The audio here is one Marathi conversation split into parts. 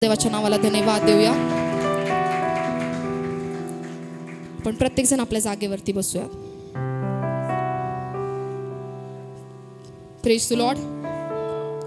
देवाच्या नावाला धन्यवाद देऊया. पण प्रत्येक जण आपल्या जागेवरती बसूया. Praise the Lord.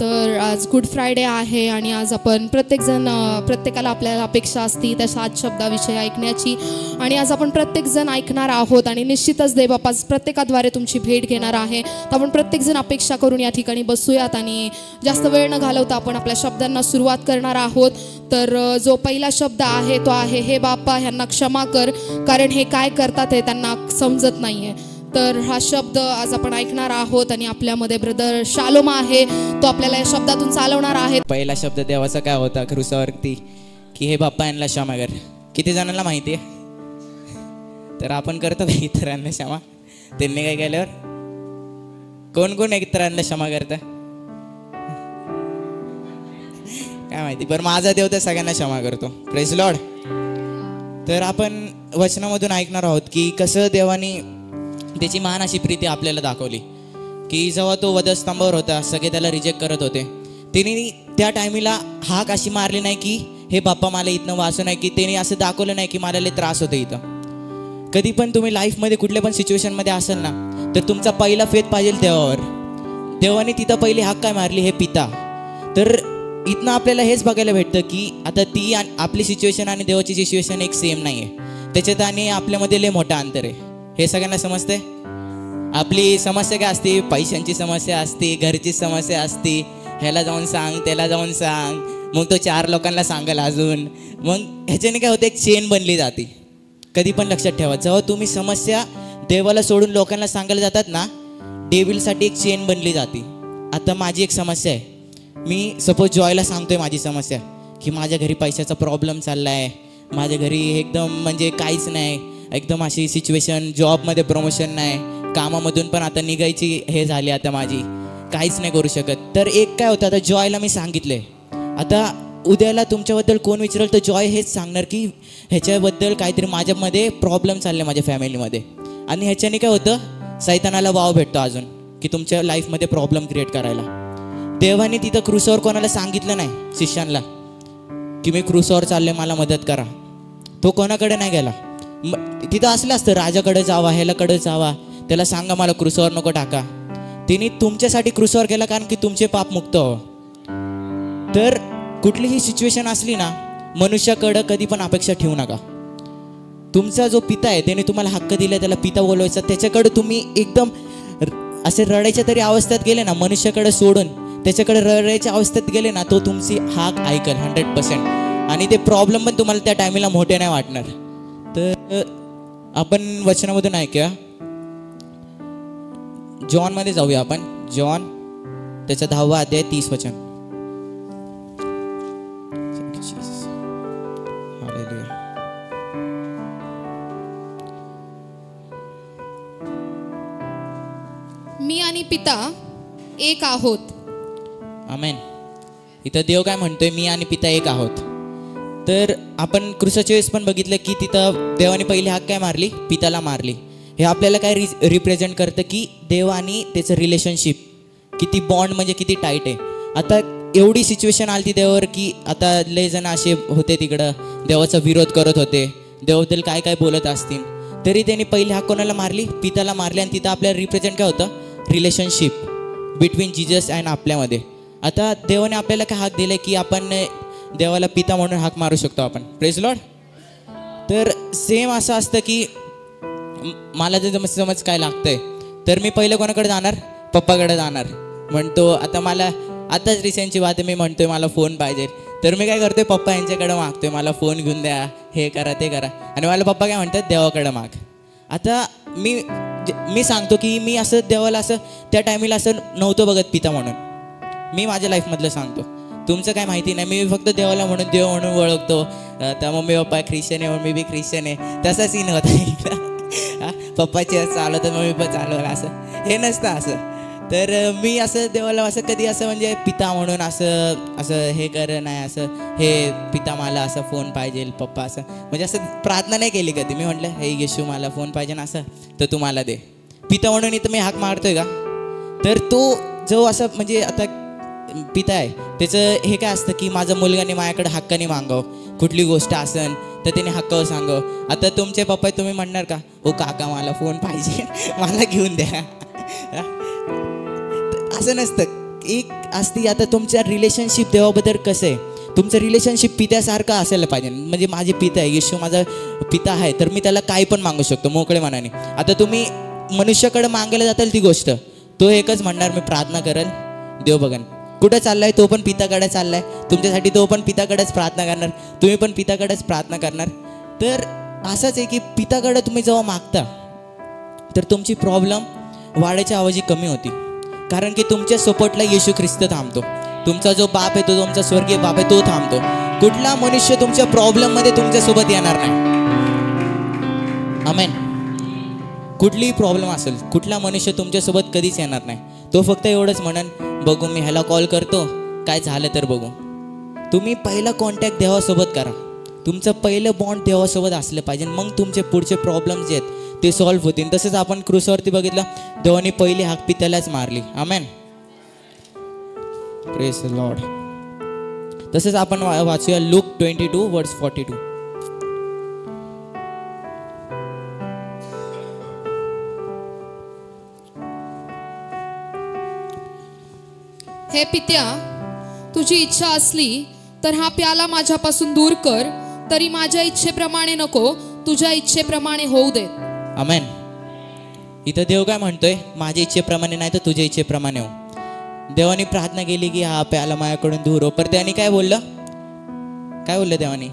तर आज गुड फ्रायडे आहे आणि आज आपण प्रत्येकाला आपल्याला अपेक्षा असती त्या 7 शब्दाविषयी ऐकण्याची. आणि आज आपण प्रत्येकजण ऐकणार आहोत आणि निश्चितच देवबापा प्रत्येकाद्वारे तुमची भेट घेणार आहे. तर आपण प्रत्येकजण अपेक्षा करून या ठिकाणी बसूयात आणि जास्त वेळ न घालवता आपण आपल्या शब्दांना सुरुवात करणार आहोत. तर जो पहिला शब्द आहे तो आहे, हे बाप्पा ह्यांना क्षमा कर, कारण हे काय करतात हे त्यांना समजत नाहीये. तर हा शब्द आज आपण ऐकणार आहोत आणि आपल्यामध्ये ब्रदर शालोम आहे, तो आपल्याला या शब्दातून चालवणार आहे. पहिला शब्द देवाचा काय होता क्रूसावरती, की हे बाप्पा यांना क्षमा कर. किती जणांना माहिती आहे? तर आपण करतो का इतरांना क्षमा? त्यांनी काय केल्यावर कोण कोण इतरांना क्षमा करतं काय माहिती, पण माझा देव तर सगळ्यांना क्षमा करतो. Praise Lord. तर आपण वचनामधून ऐकणार आहोत की कसं देवानी त्याची महान अशी प्रीती आपल्याला दाखवली, की जेव्हा तो वधस्तंभावर होता सगळे त्याला रिजेक्ट करत होते, त्यांनी त्या टायमीला हाक अशी मारली नाही की हे बाप्पा मला इथनं वाचू नाही, की त्यांनी असं दाखवलं नाही की मला लय त्रास होतो इथं. कधी पण तुम्ही लाईफमध्ये कुठल्या पण सिच्युएशनमध्ये असाल ना, तर तुमचा पहिला फेथ पाहिजे देवावर. देवाने तिथं पहिली हाक काय मारली, हे पिता. तर इथनं आपल्याला हेच बघायला भेटतं की आता ती आपली सिच्युएशन आणि देवाची सिच्युएशन एक सेम नाही आहे. त्याच्यात आणि आपल्यामध्ये लय मोठं अंतर आहे. हे सगळ्यांना समजते. आपली समस्या काय असते, पैशांची समस्या असते, घरची समस्या असते. ह्याला जाऊन सांग, त्याला जाऊन सांग, मग तो 4 लोकांना सांगाल अजून. मग ह्याच्याने काय होतं, एक चेन बनली जाते. कधी पण लक्षात ठेवा, जेव्हा तुम्ही समस्या देवाला सोडून लोकांना सांगायला जातात ना, डेव्हिलसाठी एक चेन बनली जाते. आता माझी एक समस्या आहे, मी सपोज जॉयला सांगतोय माझी समस्या, की माझ्या घरी पैशाचा प्रॉब्लेम चालला आहे, माझ्या घरी एकदम म्हणजे काहीच नाही, एकदम अशी सिच्युएशन, जॉबमध्ये प्रमोशन नाही, कामामधून पण आता निघायची हे झाली, आता माझी काहीच नाही करू शकत. तर एक काय होतं, आता जॉयला मी सांगितले, आता उद्याला तुमच्याबद्दल कोण विचारेल तर जॉय हेच सांगणार की ह्याच्याबद्दल काहीतरी माझ्यामध्ये प्रॉब्लेम चालले माझ्या फॅमिलीमध्ये. आणि ह्याच्याने काय होतं, सैतानाला वाव भेटतो अजून की तुमच्या लाईफमध्ये प्रॉब्लेम क्रिएट करायला. देवाने तिथं क्रूसावर कोणाला सांगितलं नाही, शिष्यांना की मी क्रूसावर चालले, मला मदत करा. तो कोणाकडे नाही गेला. तिथं असलं असतं, राजाकडे जावा, ह्यालाकडे जावा, त्याला सांगा मला क्रूसावर नको टाका. तिने तुमच्यासाठी क्रूसावर गेला, कारण की तुमचे पाप मुक्त हो. तर कुठलीही सिच्युएशन असली ना, मनुष्याकडं कधी पण अपेक्षा ठेवू नका. तुमचा जो पिता आहे त्याने तुम्हाला हक्क दिला, त्याला पिता बोलवायचा, त्याच्याकडे तुम्ही एकदम असे रडायच्या तरी अवस्थेत गेले ना, मनुष्याकडे सोडून त्याच्याकडे रडायच्या अवस्थेत गेले ना, तो तुमची हाक ऐकल 100%. आणि ते प्रॉब्लेम पण तुम्हाला त्या टायमीला मोठे नाही वाटणार. तर आपण वचनामधून ऐकूया, जॉन मध्ये जाऊया आपण. जॉन त्याचा 10वा अध्याय 30 वचन. मी आणि पिता एक आहोत. आमेन. इथं देव काय म्हणतोय, मी आणि पिता एक आहोत. तर आपण क्रूसाच्या वेळेस पण बघितलं की तिथं देवाने पहिली हाक काय मारली, पिताला मारली. हे आपल्याला काय रिप्रेझेंट करतं की देव आणि त्याचं रिलेशनशिप किती बॉन्ड म्हणजे किती टाईट आहे. आता एवढी सिच्युएशन आली ती देवावर की आता लय जण असे होते तिकडं, देवाचा विरोध करत होते, देवाबद्दल काय काय बोलत असतील, तरी त्यांनी पहिली हाक कोणाला मारली, पिताला मारली. आणि तिथं आपल्याला रिप्रेझेंट काय होतं, रिलेशनशिप बिटवीन जीजस अँड आपल्यामध्ये. आता देवाने आपल्याला काय हाक दिले की आपण देवाला पिता म्हणून हाक मारू शकतो आपण. Praise Lord. तर सेम असं असतं की मला जर समज काय लागतंय, तर मी पहिलं कोणाकडे जाणार, पप्पाकडे जाणार. म्हणतो आता मला आताच रिसेंटची बात आहे, मी म्हणतोय मला फोन पाहिजे, तर मी काय करतोय, पप्पा यांच्याकडे मागतोय मला फोन घेऊन द्या, हे करा ते करा. आणि मला पप्पा काय म्हणतात, देवाकडे माग. आता मी सांगतो की मी असं देवाला असं त्या टायमीला असं नव्हतं बघत पिता म्हणून. मी माझ्या लाईफमधलं सांगतो, तुमचं काय माहिती नाही. मी फक्त देवाला म्हणून देव म्हणून ओळखतो. आता मम्मी पप्पा ख्रिश्चन आहे म्हणून मी बी ख्रिश्चन आहे, तसा सीन होता. पप्पाची असं चालवतं, मम्मी पण चालवलं, असं हे नसतं असं. तर मी असं देवाला असं कधी असं म्हणजे पिता म्हणून असं हे कर नाही, असं हे पिता मला असं फोन पाहिजे, पप्पा असं म्हणजे असं प्रार्थना नाही केली कधी. मी म्हटलं हे येशू मला फोन पाहिजे ना, असं तर तू मला दे. पिता म्हणून इथं मी हाक मारतोय का, तर तो जो असं म्हणजे आता पिता आहे त्याचं हे काय असतं की माझा मुलगाने माझ्याकडे हक्काने मागावं, कुठली गोष्ट असन तर त्याने हक्कावर सांगावं. आता तुमचे पप्पा तुम्ही म्हणणार का, ओ काका मला फोन पाहिजे मला घेऊन द्या. असं नसतं. एक असती आता तुमच्या रिलेशनशिप देवाबद्दल कसं आहे, तुमचं रिलेशनशिप पित्यासारखं असायला पाहिजे. म्हणजे माझे पिता आहे, येशू माझा पिता आहे, तर मी त्याला काही पण मागू शकतो मोकळे मनाने. आता तुम्ही मनुष्याकडे मागायला जाताल ती गोष्ट, तो एकच म्हणणार मी प्रार्थना करेल, देव बघन. कुठं चाललाय तो पण पिताकडे चाललाय, तुमच्यासाठी तो पण पिताकडेच प्रार्थना करणार, तुम्ही पण पिताकडेच प्रार्थना करणार. तर असंच आहे की पिताकडे तुम्ही जेव्हा मागता तर तुमची प्रॉब्लेम वाढायच्या ऐवजी कमी होती, कारण की तुमच्या सपोर्टला येशू ख्रिस्त थांबतो. तुमचा जो बाप आहे तो तुमचा स्वर्गीय बाप आहे तो थांबतो. कुठला मनुष्य तुमच्या प्रॉब्लेममध्ये तुमच्यासोबत येणार नाही. आमेन. कुठलीही प्रॉब्लेम असेल कुठला मनुष्य तुमच्यासोबत कधीच येणार नाही. तो फक्त एवढंच म्हणन, बघू मी ह्याला कॉल करतो, काय झालं तर बघू. तुम्ही पहिला कॉन्टॅक्ट देवासोबत करा. तुमचं पहिलं बॉन्ड देवासोबत असलं पाहिजे, मग तुमचे पुढचे प्रॉब्लेम जे आहेत ते सॉल्व्ह होतील. तसंच आपण क्रूसवरती बघितलं, देवाने पहिली हाक पित्यालाच मारली. आमेन. Praise the lord. तसंच आपण वाचूया लूक 22:42. हे पित्या, तुझी इच्छा असली तर हा प्याला माझ्यापासून दूर कर, तरी माझ्या इच्छेप्रमाणे नको, तुझ्या इच्छेप्रमाणे होऊ दे. आमेन. इथं देव काय म्हणतोय, माझ्या इच्छेप्रमाणे नाही तर तुझ्या इच्छेप्रमाणे हो. देवानी प्रार्थना केली की हा प्याला माझ्याकडून दूर हो, पर त्याने काय बोललं देवानी.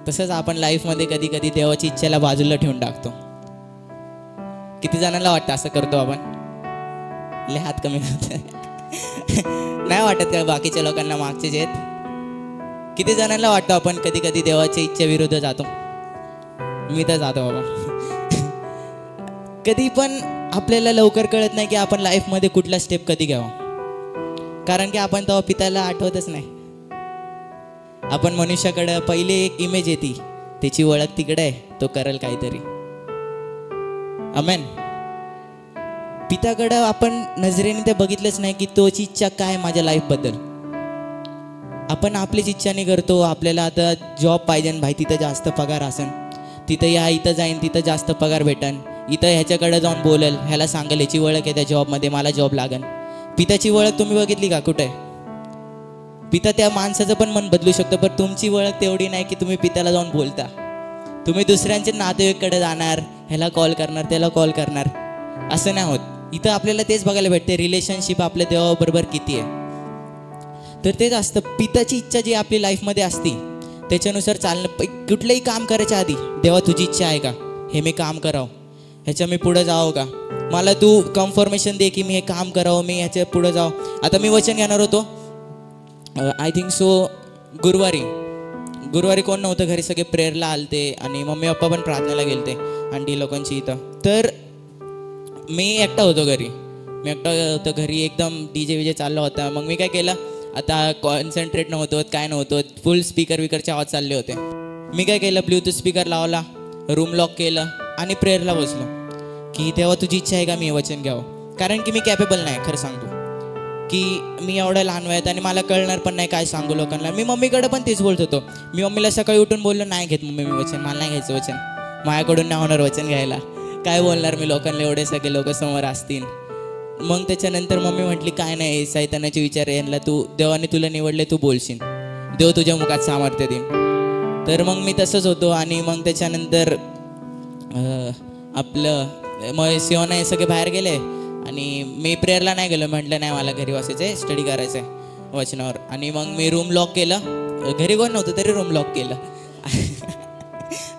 तसंच आपण लाईफमध्ये कधी कधी देवाची इच्छेला बाजूला ठेवून टाकतो. किती जणांना वाटतं असं करतो आपण. लय हात कमी करतो. नाही वाटत का बाकीच्या लोकांना मागचेच आहेत. किती जणांना वाटतं आपण कधी कधी देवाच्या इच्छे विरुद्ध जातो. मी तर जातो बाबा. कधी पण आपल्याला लवकर कळत नाही की आपण लाईफमध्ये कुठला स्टेप कधी घ्यावा, कारण की आपण तेव्हा पित्याला आठवतच नाही. आपण मनुष्याकडे पहिले एक इमेज येते, त्याची ओळख तिकडे आहे, तो करेल काहीतरी. आमेन. पित्याकडं आपण नजरेने ते बघितलंच नाही की तोची इच्छा काय माझ्या लाईफबद्दल. आपण आपलीच इच्छाने करतो. आपल्याला आता जॉब पाहिजे, भाई तिथं जास्त पगार असेल, तिथं इथं जाईन तिथं जास्त पगार भेटन, इथं ह्याच्याकडे जाऊन बोलेल, ह्याला सांगेल ह्याची ओळख आहे त्या जॉबमध्ये, मला जॉब लागन. पिताची ओळख तुम्ही बघितली का कुठे? पिता त्या माणसाचं पण मन बदलू शकतो, पण तुमची ओळख तेवढी नाही की तुम्ही पित्याला जाऊन बोलता. तुम्ही दुसऱ्यांच्या नातेवाईकडे जाणार, ह्याला कॉल करणार, त्याला कॉल करणार, असं नाही होत. इथं आपल्याला तेच बघायला भेटते, रिलेशनशिप आपल्या देवाबरोबर किती आहे. तर तेच असतं, पिताची इच्छा जी आपली लाईफमध्ये असती त्याच्यानुसार चालणं. कुठलंही काम करायच्या आधी, देवा तुझी इच्छा आहे का, हे मी काम करावं, ह्याच्या मी पुढं जावं का, मला तू कन्फर्मेशन दे की मी हे काम करावं, मी ह्याच्या पुढं जावं. आता मी वचन घेणार होतो, आय थिंक सो गुरुवारी कोण नव्हतं घरी, सगळे प्रेयरला आलते आणि मम्मी पप्पा पण प्रार्थनेला गेलते आंटी लोकांची इथं. तर मी एकटा होतो घरी, एकदम DJ विजे चालला होता. मग मी काय केलं, आता कॉन्सन्ट्रेट नव्हतं, काय नव्हतं, फुल स्पीकरचे आवाज चालले होते. मी काय केलं, ब्लूटूथ स्पीकर लावला, रूम लॉक केलं आणि प्रेयरला बसलो की तेव्हा तुझी इच्छा आहे का मी हे वचन घ्यावं. कारण की मी कॅपेबल नाही, खरं सांगतो की मी एवढं लहान वयात आणि मला कळणार पण नाही काय सांगू लोकांना. मी मम्मीकडे पण तेच बोलत होतो. मी मम्मीला सकाळी उठून बोललो, नाही घेत मम्मी मी वचन, मला नाही घ्यायचं वचन, माझ्याकडून नाही होणार वचन घ्यायला, काय बोलणार मी लोकांना, एवढे सगळे लोक समोर असतील. मग त्याच्यानंतर मम्मी म्हटली, काय नाही, सैतानाचे विचार यांना, तू देवाने तुला निवडले, तू बोलशील, देव तुझ्या मुखात सामर्थ्य देईन. तर मग मी तसंच होतो. आणि मग त्याच्यानंतर मग सिओना हे सगळे बाहेर गेले आणि मी प्रेयरला नाही गेलो. म्हटलं नाही, मला घरी बसायचं आहे, स्टडी करायचं आहे वचनावर. आणि मग मी रूम लॉक केलं. घरी कोण नव्हतं तरी रूम लॉक केलं.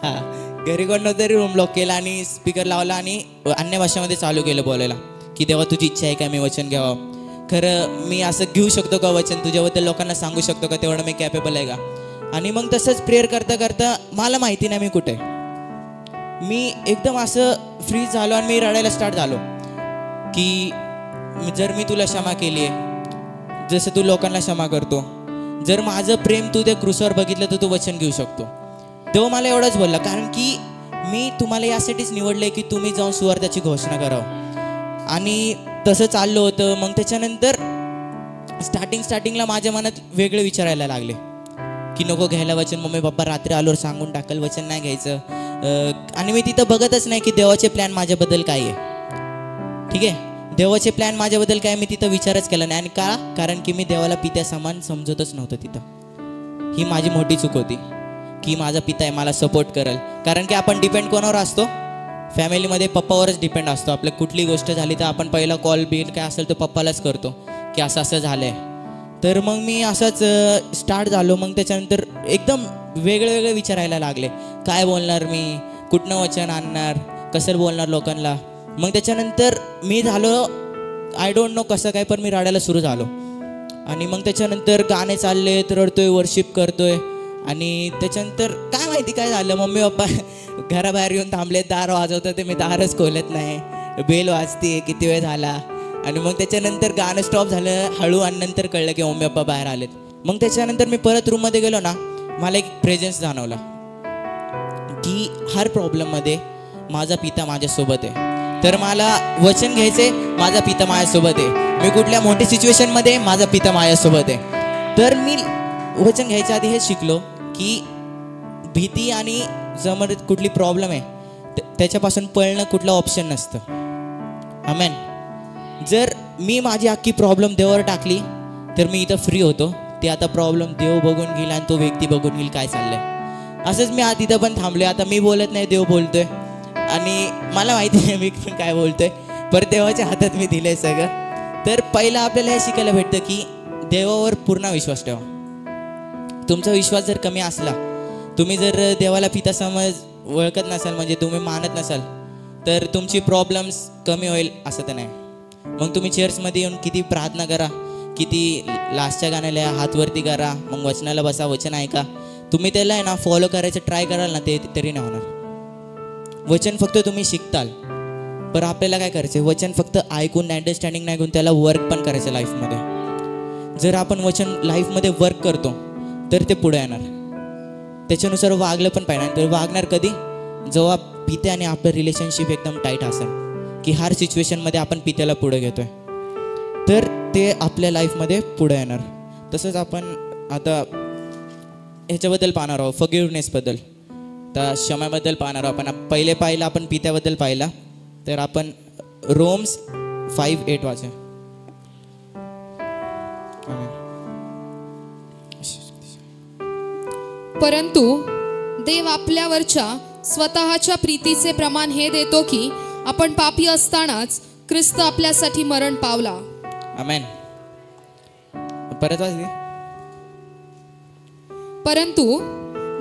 हां, घरी कोण नव्हतं तरी रूम लॉक केला आणि स्पीकर लावला आणि अन्य भाषेमध्ये चालू केलं बोलायला की देवा तुझी इच्छा आहे का मी वचन घ्यावं. खरं मी असं घेऊ शकतो का वचन, तुझ्याबद्दल लोकांना सांगू शकतो का, तेवढं मी कॅपेबल आहे का. आणि मग तसंच प्रेयर करता करता मला माहिती नाही मी कुठे, मी एकदम असं फ्रीज झालो आणि मी रडायला स्टार्ट झालो की जर मी तुला क्षमा केली आहे, जसं तू लोकांना क्षमा करतो, जर माझं प्रेम तू त्या क्रूसवर बघितलं तर तू वचन घेऊ शकतो. तेव्हा मला एवढंच बोलला, कारण की मी तुम्हाला यासाठीच निवडलं की तुम्ही जाऊन सुवार्ताची घोषणा करावं. आणि तसं चाललं होतं. मग त्याच्यानंतर स्टार्टिंगला माझ्या मनात वेगळे विचारायला लागले की नको घ्यायला वचन, मम्मी पप्पा रात्री आल्यावर सांगून टाकल, वचन नाही घ्यायचं. आणि मी तिथं बघतच नाही की देवाचे प्लॅन माझ्याबद्दल काय आहे. ठीक आहे, देवाचे प्लॅन माझ्याबद्दल काय मी तिथं विचारच केला नाही. आणि का? कारण की मी देवाला पित्या समान समजतच नव्हतं तिथं. ही माझी मोठी चूक होती की माझा पिता आहे, मला सपोर्ट करेल. कारण की आपण डिपेंड कोणावर असतो? फॅमिलीमध्ये पप्पावरच डिपेंड असतो. आपलं कुठली गोष्ट झाली तर आपण पहिला कॉल बिल काय असेल तो पप्पालाच करतो की असं असं झालं आहे. तर मग मी असंच स्टार्ट झालो. मग त्याच्यानंतर एकदम वेगळे विचारायला लागले, काय बोलणार मी, कुठनं वचन आणणार, कसं बोलणार लोकांना. मग त्याच्यानंतर मी झालो आय डोंट नो कसं काय, पण मी रडायला सुरू झालो. आणि मग त्याच्यानंतर गाणे चालले, रडतोय, वर्शिप करतोय. आणि त्याच्यानंतर काय माहिती काय झालं, मम्मी पप्पा घराबाहेर येऊन थांबले, दार वाजवतात, ते मी दारच खोलत नाही, बेल वाजते, किती वेळ झाला. आणि मग त्याच्यानंतर गाणं स्टॉप झालं हळू, आणि नंतर कळलं की मम्मी पप्पा बाहेर आलेत. मग त्याच्यानंतर मी परत रूममध्ये गेलो ना, मला एक प्रेझेन्स जाणवला की हर प्रॉब्लेममध्ये माझा पिता माझ्यासोबत आहे. तर मला वचन घ्यायचे, माझा पिता माझ्यासोबत आहे. मी कुठल्या मोठ्या सिच्युएशनमध्ये माझा पिता माझ्यासोबत आहे. तर मी वचन घ्यायच्या आधी हे शिकलो की भीती आणि जर कुठली प्रॉब्लेम आहे त्याच्यापासून पळणं कुठलं ऑप्शन नसतं. आमेन. जर मी माझी अख्खी प्रॉब्लेम देवावर टाकली तर मी इथं फ्री होतो. ते आता प्रॉब्लेम देव बघून घेईल आणि तो व्यक्ती बघून घेईल काय चाललंय. असंच मी आज इथं पण थांबलोय. आता मी बोलत नाही, देव बोलतोय. आणि मला माहिती नाही मी पण काय बोलतोय, पर देवाच्या हातात मी दिलंय सगळं. तर पहिलं आपल्याला हे शिकायला भेटतं की देवावर पूर्ण विश्वास ठेवा. तुमचा विश्वास जर कमी असला, तुम्ही जर देवाला पिता समज ओळखत नसाल, म्हणजे तुम्ही मानत नसाल, तर तुमची प्रॉब्लेम्स कमी होईल असं तर नाही. मग तुम्ही चर्चमध्ये येऊन किती प्रार्थना करा, किती लास्टच्या गाण्याला हातवरती करा, मग वचनाला बसा, वचन ऐका, तुम्ही त्याला आहे ना फॉलो करायचं ट्राय कराल ना, ते तरी नाही होणार. वचन फक्त तुम्ही शिकताल, पण आपल्याला काय करायचं, वचन फक्त ऐकून अंडरस्टँडिंग नाही घेऊन त्याला वर्क पण करायचं लाईफमध्ये. जर आपण वचन लाईफमध्ये वर्क करतो तर ते पुढे येणार. त्याच्यानुसार वागलं पण पाहिजे. तर वागणार कधी? जेव्हा पित्याने आपलं रिलेशनशिप एकदम टाईट असेल, की हर सिच्युएशनमध्ये आपण पित्याला पुढे घेतोय, तर ते आपल्या लाईफमध्ये पुढे येणार. तसंच आपण आता ह्याच्याबद्दल पाहणार आहोत, फॉरगिव्हनेसबद्दल. तर क्षमेबद्दल पाहणार आहोत. आपण पहिले पाहिलं आपण पित्याबद्दल पाहिला, तर आपण रोम्स 5:8 वाचा. परंतु देव आपल्यावरच्या स्वतःच्या प्रीतीचे प्रमाण हे देतो की आपण पापी असतानाच ख्रिस्त आपल्यासाठी मरण पावला. आमेन. परत वाच. परंतु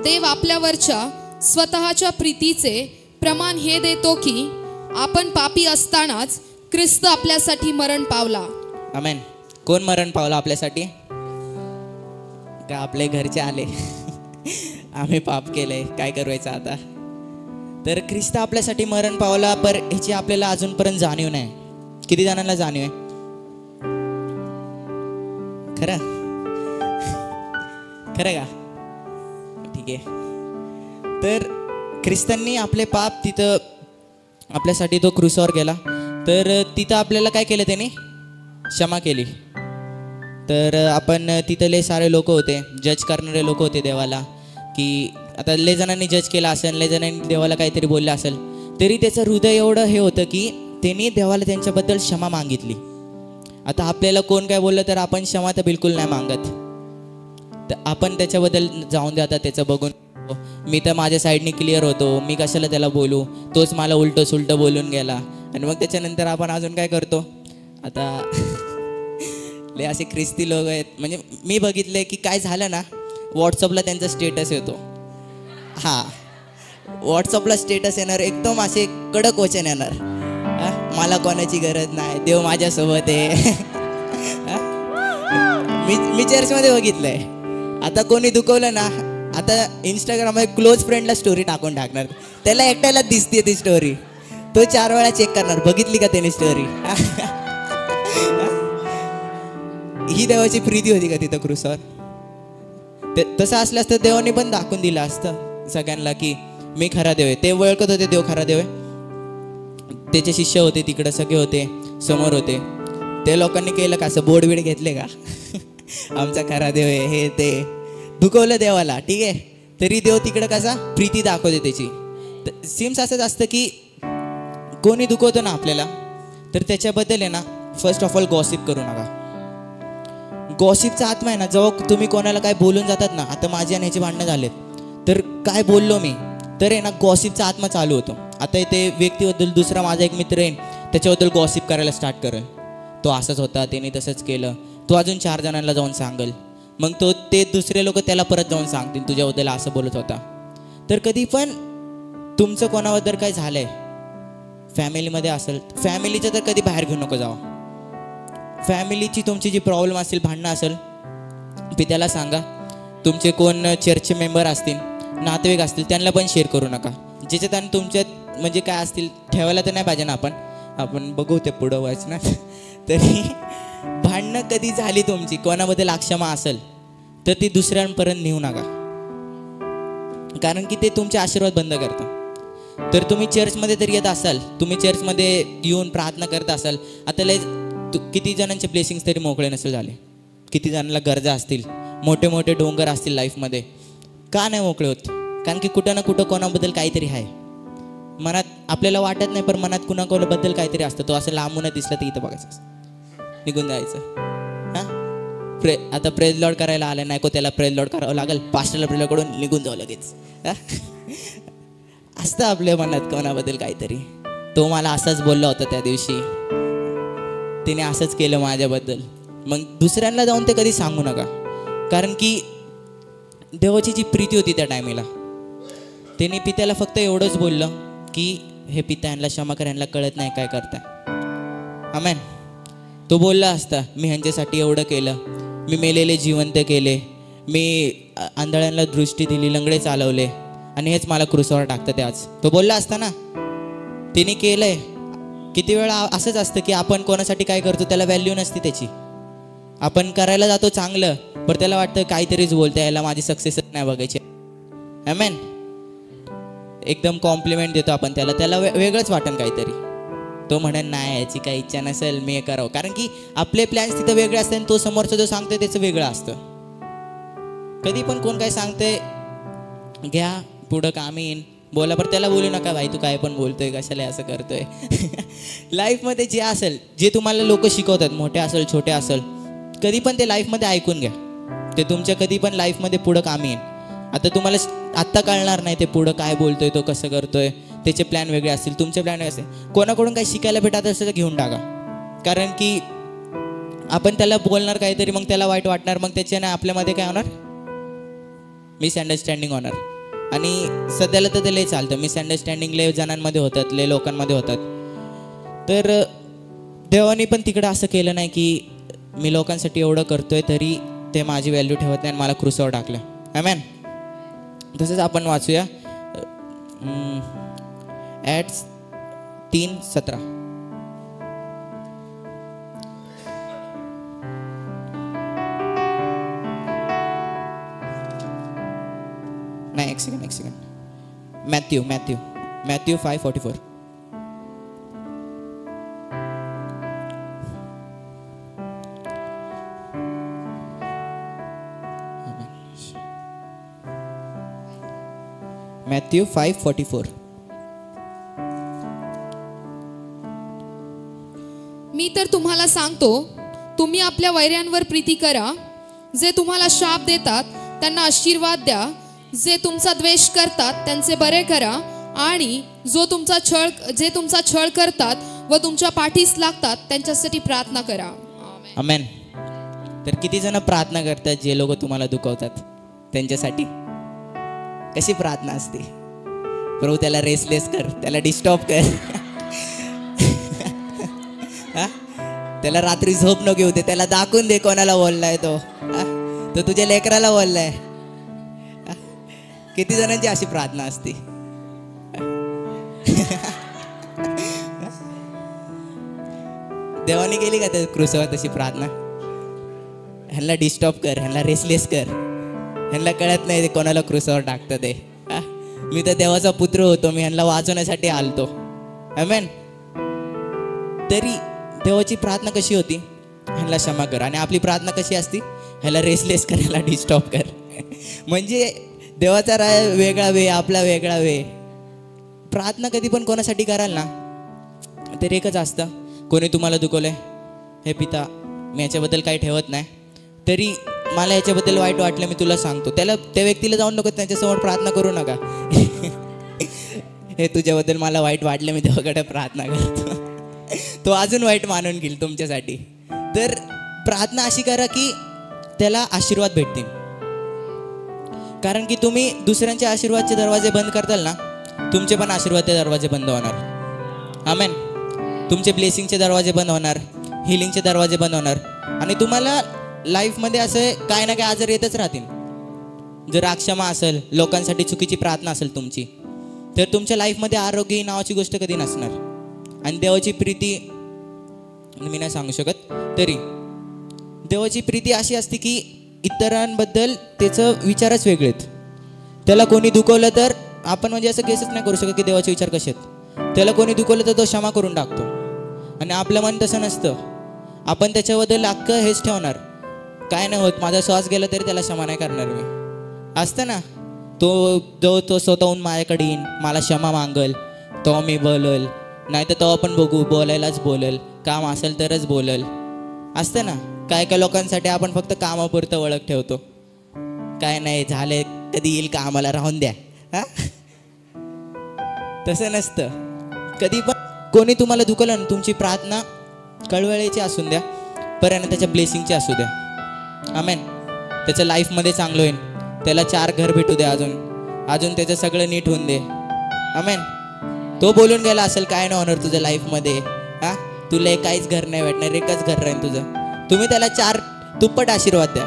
देव आपल्यावरच्या स्वतःच्या प्रीतीचे प्रमाण हे देतो की आपण पापी असतानाच ख्रिस्त आपल्यासाठी मरण पावला. आमेन. कोण मरण पावला आपल्यासाठी? का आपले घरचे आले आम्ही पाप केलंय, काय करायचं आता? तर ख्रिस्त आपल्यासाठी मरण पावला, पर ह्याची आपल्याला अजूनपर्यंत जाणीव नाही. किती जणांना जाणीव आहे? खरं खरं का? ठीक आहे. तर ख्रिस्तांनी आपले पाप तिथं आपल्यासाठी तो क्रूसावर गेला, तर तिथं आपल्याला काय केलं त्याने? क्षमा केली. तर आपण तिथं लय सारे लोक होते, जज करणारे लोक होते देवाला, की आता लय जणांनी जज केला असेल, लय जणांनी देवाला काहीतरी बोललं असेल, तरी त्याचं हृदय एवढं हे होतं की त्यांनी देवाला त्यांच्याबद्दल क्षमा मागितली. आता आपल्याला कोण काय बोललं तर आपण क्षमा तर बिलकुल नाही मागत. तर आपण त्याच्याबद्दल जाऊन द्या, आता त्याचं बघून मी तर माझ्या साईडने क्लिअर होतो, मी कशाला त्याला बोलू, तोच मला उलटं सुलटं बोलून गेला. आणि मग त्याच्यानंतर आपण अजून काय करतो? आता लय असे ख्रिस्ती लोक आहेत, म्हणजे मी बघितले की काय झालं ना, व्हॉट्सअपला त्यांचा स्टेटस येतो. हां, व्हॉट्सअपला स्टेटस येणार, एकदम असे कडक वचन येणार, मला कोणाची गरज नाही, देव माझ्यासोबत आहे. मी चर्चमध्ये बघितलंय. आता कोणी दुखवलं ना, आता इंस्टाग्राममध्ये क्लोज फ्रेंडला स्टोरी टाकून टाकणार, त्याला एकट्याला दिसते ती स्टोरी, तो 4 वेळा चेक करणार, बघितली का त्याने स्टोरी. ही देवाची प्रीती होती का तिथं क्रूसावर? तसं असलं असतं देवाने पण दाखवून दिलं असतं सगळ्यांना की मी खरा देव आहे. ते ओळखत होते देव खरा देव आहे. त्याचे शिष्य होते तिकडे, सगळे होते समोर होते. ते लोकांनी केलं का, असं बोर्ड बीड घेतले का आमचा खरा देव आहे हे ते, दुखवलं देवाला, ठीक आहे. तरी देव तिकडं कसा प्रीती दाखवते त्याची. सेम्स असंच असतं की कोणी दुखवतो ना आपल्याला, तर त्याच्याबद्दल आहे ना फर्स्ट ऑफ ऑल गॉसिप करू नका. गॉसिपचा आत्मा आहे ना, जेव्हा तुम्ही कोणाला काय बोलून जातात ना, आता माझी आणि ह्याची भांडणं झालेत, तर काय बोललो मी, तर आहे ना गॉसिपचा आत्मा चालू होतो. आता इथे व्यक्तीबद्दल दुसरा माझा एक मित्र येईल, त्याच्याबद्दल गॉसिप करायला स्टार्ट करेल. तो असंच होता, त्याने तसंच केलं. तो अजून 4 जणांना जाऊन सांगेल. मग ते दुसरे लोक त्याला परत जाऊन सांगतील तुझ्याबद्दल असं बोलत होता. तर कधी पण तुमचं कोणाबद्दल काय झालंय फॅमिलीमध्ये असेल, फॅमिलीचं तर कधी बाहेर घेऊन नको जावं. फॅमिलीची तुमची जी प्रॉब्लेम असेल, भांडणं असेल, पित्याला सांगा. तुमचे कोण चर्चचे मेंबर असतील, नातेवाईक असतील, त्यांना पण शेअर करू नका. ज्याच्यात आणि तुमच्यात म्हणजे काय असतील ठेवायला तर नाही पाहिजे ना. आपण बघू ते पुढं वाचनात. तरी भांडणं कधी झाली तुमची, कोणाबद्दल अक्षमा असेल, तर ती दुसऱ्यांपर्यंत नेऊ नका, कारण की ते तुमचे आशीर्वाद बंद करतात. तर तुम्ही चर्चमध्ये तर येत असाल, तुम्ही चर्चमध्ये येऊन प्रार्थना करत असाल, आता किती जणांचे ब्लेसिंग्स तरी मोकळे नसेल झाले, किती जणांना गरजा असतील, मोठे मोठे डोंगर असतील लाईफमध्ये, का नाही मोकळे होत? कारण की कुठं ना कुठं कोणाबद्दल काहीतरी आहे मनात, आपल्याला वाटत नाही पण मनात कुणाबद्दल काहीतरी असतं. तो असं लांबून दिसलं तर इथं बघायचं, निघून जायचं. आता प्रेज लॉर्ड करायला आलं नाही को, त्याला प्रेज लॉर्ड करावं लागेल, पास्टरला प्रेज लॉर्ड कडून निघून जावं लगेच. असतं आपल्या मनात कोणाबद्दल काहीतरी. तो मला असंच बोलला होता त्या दिवशी, तिने असंच केलं माझ्याबद्दल. मग दुसऱ्यांना जाऊन ते कधी सांगू नका, कारण की देवाची जी प्रीती होती त्या टायमेला, त्याने पित्याला फक्त एवढंच बोललं की हे पिता, यांना क्षमा कर, यांना कळत नाही काय करताय. आमेन. तो बोलला असता, मी ह्यांच्यासाठी एवढं केलं, मी मेलेले जिवंत केले, मी आंधळ्यांना दृष्टी दिली, लंगडे चालवले, आणि हेच मला क्रूसावर टाकतं ते आज. तो बोलला असता ना, तिने केलंय. किती वेळा असंच असतं की आपण कोणासाठी काय करतो त्याला व्हॅल्यू नसते त्याची. आपण करायला जातो चांगलं, पण त्याला वाटतं काहीतरीच बोलतंय, याला माझी सक्सेसच नाही बघायची. आमेन. एकदम कॉम्प्लिमेंट देतो आपण त्याला वेगळंच वाटेल काहीतरी. तो म्हणेल नाही, याची काही इच्छा नसेल, मी हे करावं, कारण की आपले प्लॅन्स तिथं वेगळे असतात आणि तो समोरचा जो सांगतोय त्याचं वेगळं असतं. कधी पण कोण काय सांगतंय, घ्या पुढं काम येईन, बोला, पण त्याला बोलू नका भाई तू काय पण बोलतोय, कशाला असं करतोय. लाईफमध्ये जे असेल, जे तुम्हाला लोक शिकवतात, मोठे असेल छोटे असेल, कधी पण ते लाईफमध्ये ऐकून घ्या. ते तुमच्या कधी पण लाईफमध्ये पुढं काम येईल. आता तुम्हाला आत्ता कळणार नाही ते पुढं काय बोलतोय, तो कसं करतोय, त्याचे प्लॅन वेगळे असतील, तुमचे प्लॅन वेगळे असतील. कोणाकडून काही शिकायला भेटत असेल तर घेऊन टाका, कारण की आपण त्याला बोलणार काहीतरी, मग त्याला वाईट वाटणार, मग त्याच्याने आपल्यामध्ये काय होणार, मिसअंडरस्टँडिंग होणार. आणि सध्याला तर ते लय चालतं, मिसअंडरस्टँडिंग लय जणांमध्ये होतात, लय लोकांमध्ये होतात. तर देवानी पण तिकडं असं केलं नाही की मी लोकांसाठी एवढं करतोय तरी ते माझी व्हॅल्यू ठेवत नाही आणि मला क्रूसावर टाकलं. आमेन. तसंच आपण वाचूया ॲक्ट्स 3:17. नाही, एक सेकंड. मॅथ्यू 5:44. मॅथ्यू 5:44. मी तर तुम्हाला सांगतो, तुम्ही आपल्या वैऱ्यांवर प्रीती करा, जे तुम्हाला शाप देतात त्यांना आशीर्वाद द्या, जे तुमचा द्वेष करतात त्यांचे बरे करा, आणि जे तुमचा छळ करतात व तुमच्या पाठीस लागतात त्यांच्यासाठी प्रार्थना करा. आमेन. तर किती जण प्रार्थना करतात जे लोक तुम्हाला दुखवतात त्यांच्यासाठी? कशी प्रार्थना असते? प्रभू त्याला रेसलेस कर, त्याला डिस्टर्ब कर, त्याला रात्री झोप न घेऊ दे, त्याला दाखवून दे कोणाला बोललाय तो तुझ्या लेकराला बोललाय. किती जणांची अशी प्रार्थना असते? देवाने केली का त्या क्रूसावर तशी प्रार्थना? ह्यांना डिस्टर्ब कर, ह्यांना रेसलेस कर, ह्यांना कळत नाही ते कोणाला क्रूसावर टाकतं ते. मी तर देवाचा पुत्र होतो, मी ह्यांना वाचवण्यासाठी आलतो. आमेन. तरी देवाची प्रार्थना कशी होती? ह्याला क्षमा कर. आणि आपली प्रार्थना कशी असती, ह्याला रेसलेस कर, ह्याला डिस्टॉप कर. म्हणजे देवाचा वेगळा वे, आपला वेगळा वे. प्रार्थना कधी पण कोणासाठी कराल ना तर एकच असतं, कोणी तुम्हाला दुखवलंय, हे पिता मी याच्याबद्दल काही ठेवत नाही, तरी मला याच्याबद्दल वाईट वाटलं मी तुला सांगतो. त्या व्यक्तीला जाऊन नको त्यांच्यासमोर प्रार्थना करू नका. हे तुझ्याबद्दल मला वाईट वाटलं, मी देवाकडे प्रार्थना करतो. तो अजून वाईट मानून घेईल तुमच्यासाठी. तर प्रार्थना अशी करा की त्याला आशीर्वाद भेटतील. कारण की तुम्ही दुसऱ्यांचे आशीर्वादचे दरवाजे बंद करताल ना, तुमचे पण आशीर्वादचे दरवाजे बंद होणार. आमेन. तुमचे ब्लेसिंगचे दरवाजे बंद होणार, हिलिंगचे दरवाजे बंद होणार. आणि तुम्हाला लाईफमध्ये असे काय ना काय आजार येतच राहतील. जर अक्षमा असेल, लोकांसाठी चुकीची प्रार्थना असेल तुमची, तर तुमच्या लाईफमध्ये आरोग्य ही नावाची गोष्ट कधी नसणार. आणि देवाची प्रीती मी नाही सांगू शकत, तरी देवाची प्रीती अशी असते की इतरांबद्दल त्याचं विचारच वेगळे आहेत. त्याला कोणी दुखवलं तर आपण म्हणजे असं केसच नाही करू शकत की देवाचे विचार कसे आहेत. त्याला कोणी दुखवलं तर तो क्षमा करून टाकतो. आणि आपलं मन तसं नसतं, आपण त्याच्याबद्दल अख्खं हेच ठेवणार, काय नाही होत, माझा श्वास गेला तरी त्याला क्षमा नाही करणार मी. असतं ना, तो स्वतःहून माझ्याकडे येईन, मला क्षमा मागल, तो मी बोलल, नाही तर तो आपण बघू, बोलायलाच बोलल, काम असेल तरच बोलल. असतं ना, काय काय लोकांसाठी आपण फक्त कामापुरतं ओळख ठेवतो, काय नाही झाले, कधी येईल कामाला, राहून द्या. हा, तसं नसतं. कधी पण कोणी तुम्हाला दुखवलं ना, तुमची प्रार्थना कळवळीची असून द्या, पर्यंत त्याच्या ब्लेसिंगची असू द्या. आमेन. त्याच्या लाईफमध्ये चांगलं होईल, त्याला 4 घर भेटू द्या, अजून त्याचं सगळं नीट होऊन दे. आमेन. तो बोलून गेला असेल काय नाही होणार तुझ्या लाईफमध्ये, हा तुला काहीच घर नाही भेटणार, एकच घर राहील तुझं. तुम्ही त्याला 4 दुप्पट आशीर्वाद द्या.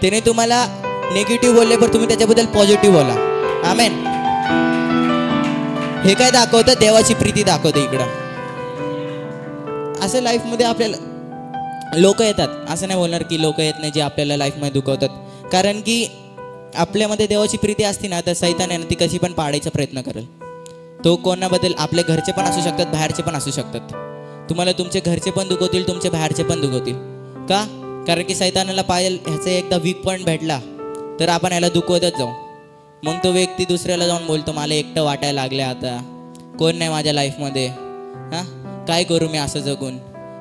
त्याने तुम्हाला निगेटिव्ह बोलले पण तुम्ही त्याच्याबद्दल पॉझिटिव्ह बोला. आमेन. हे काय दाखवतं, देवाची प्रीती दाखवतं इकडं. असं लाईफमध्ये आपल्याला लोक येतात, असं नाही बोलणार की लोक येत नाही जे आपल्याला लाईफमध्ये दुखवतात. कारण की आपल्यामध्ये देवाची प्रीती असती ना, तर सैतान आहे ना, ती कशी पण पाडायचा प्रयत्न करेल. तो कोणाबद्दल, आपले घरचे पण असू शकतात, बाहेरचे पण असू शकतात. तुम्हाला तुमचे घरचे पण दुखवतील, तुमचे बाहेरचे पण दुखवतील. का? कारण की सैतानाला पाहिजे ह्याचा एकदा वीक पॉईंट भेटला तर आपण ह्याला दुखवतच जाऊ. मग तो व्यक्ती दुसऱ्याला जाऊन बोलतो, मला एकटं वाटायला लागलं, आता कोण नाही माझ्या लाईफमध्ये, हां काय करू मी असं जगून.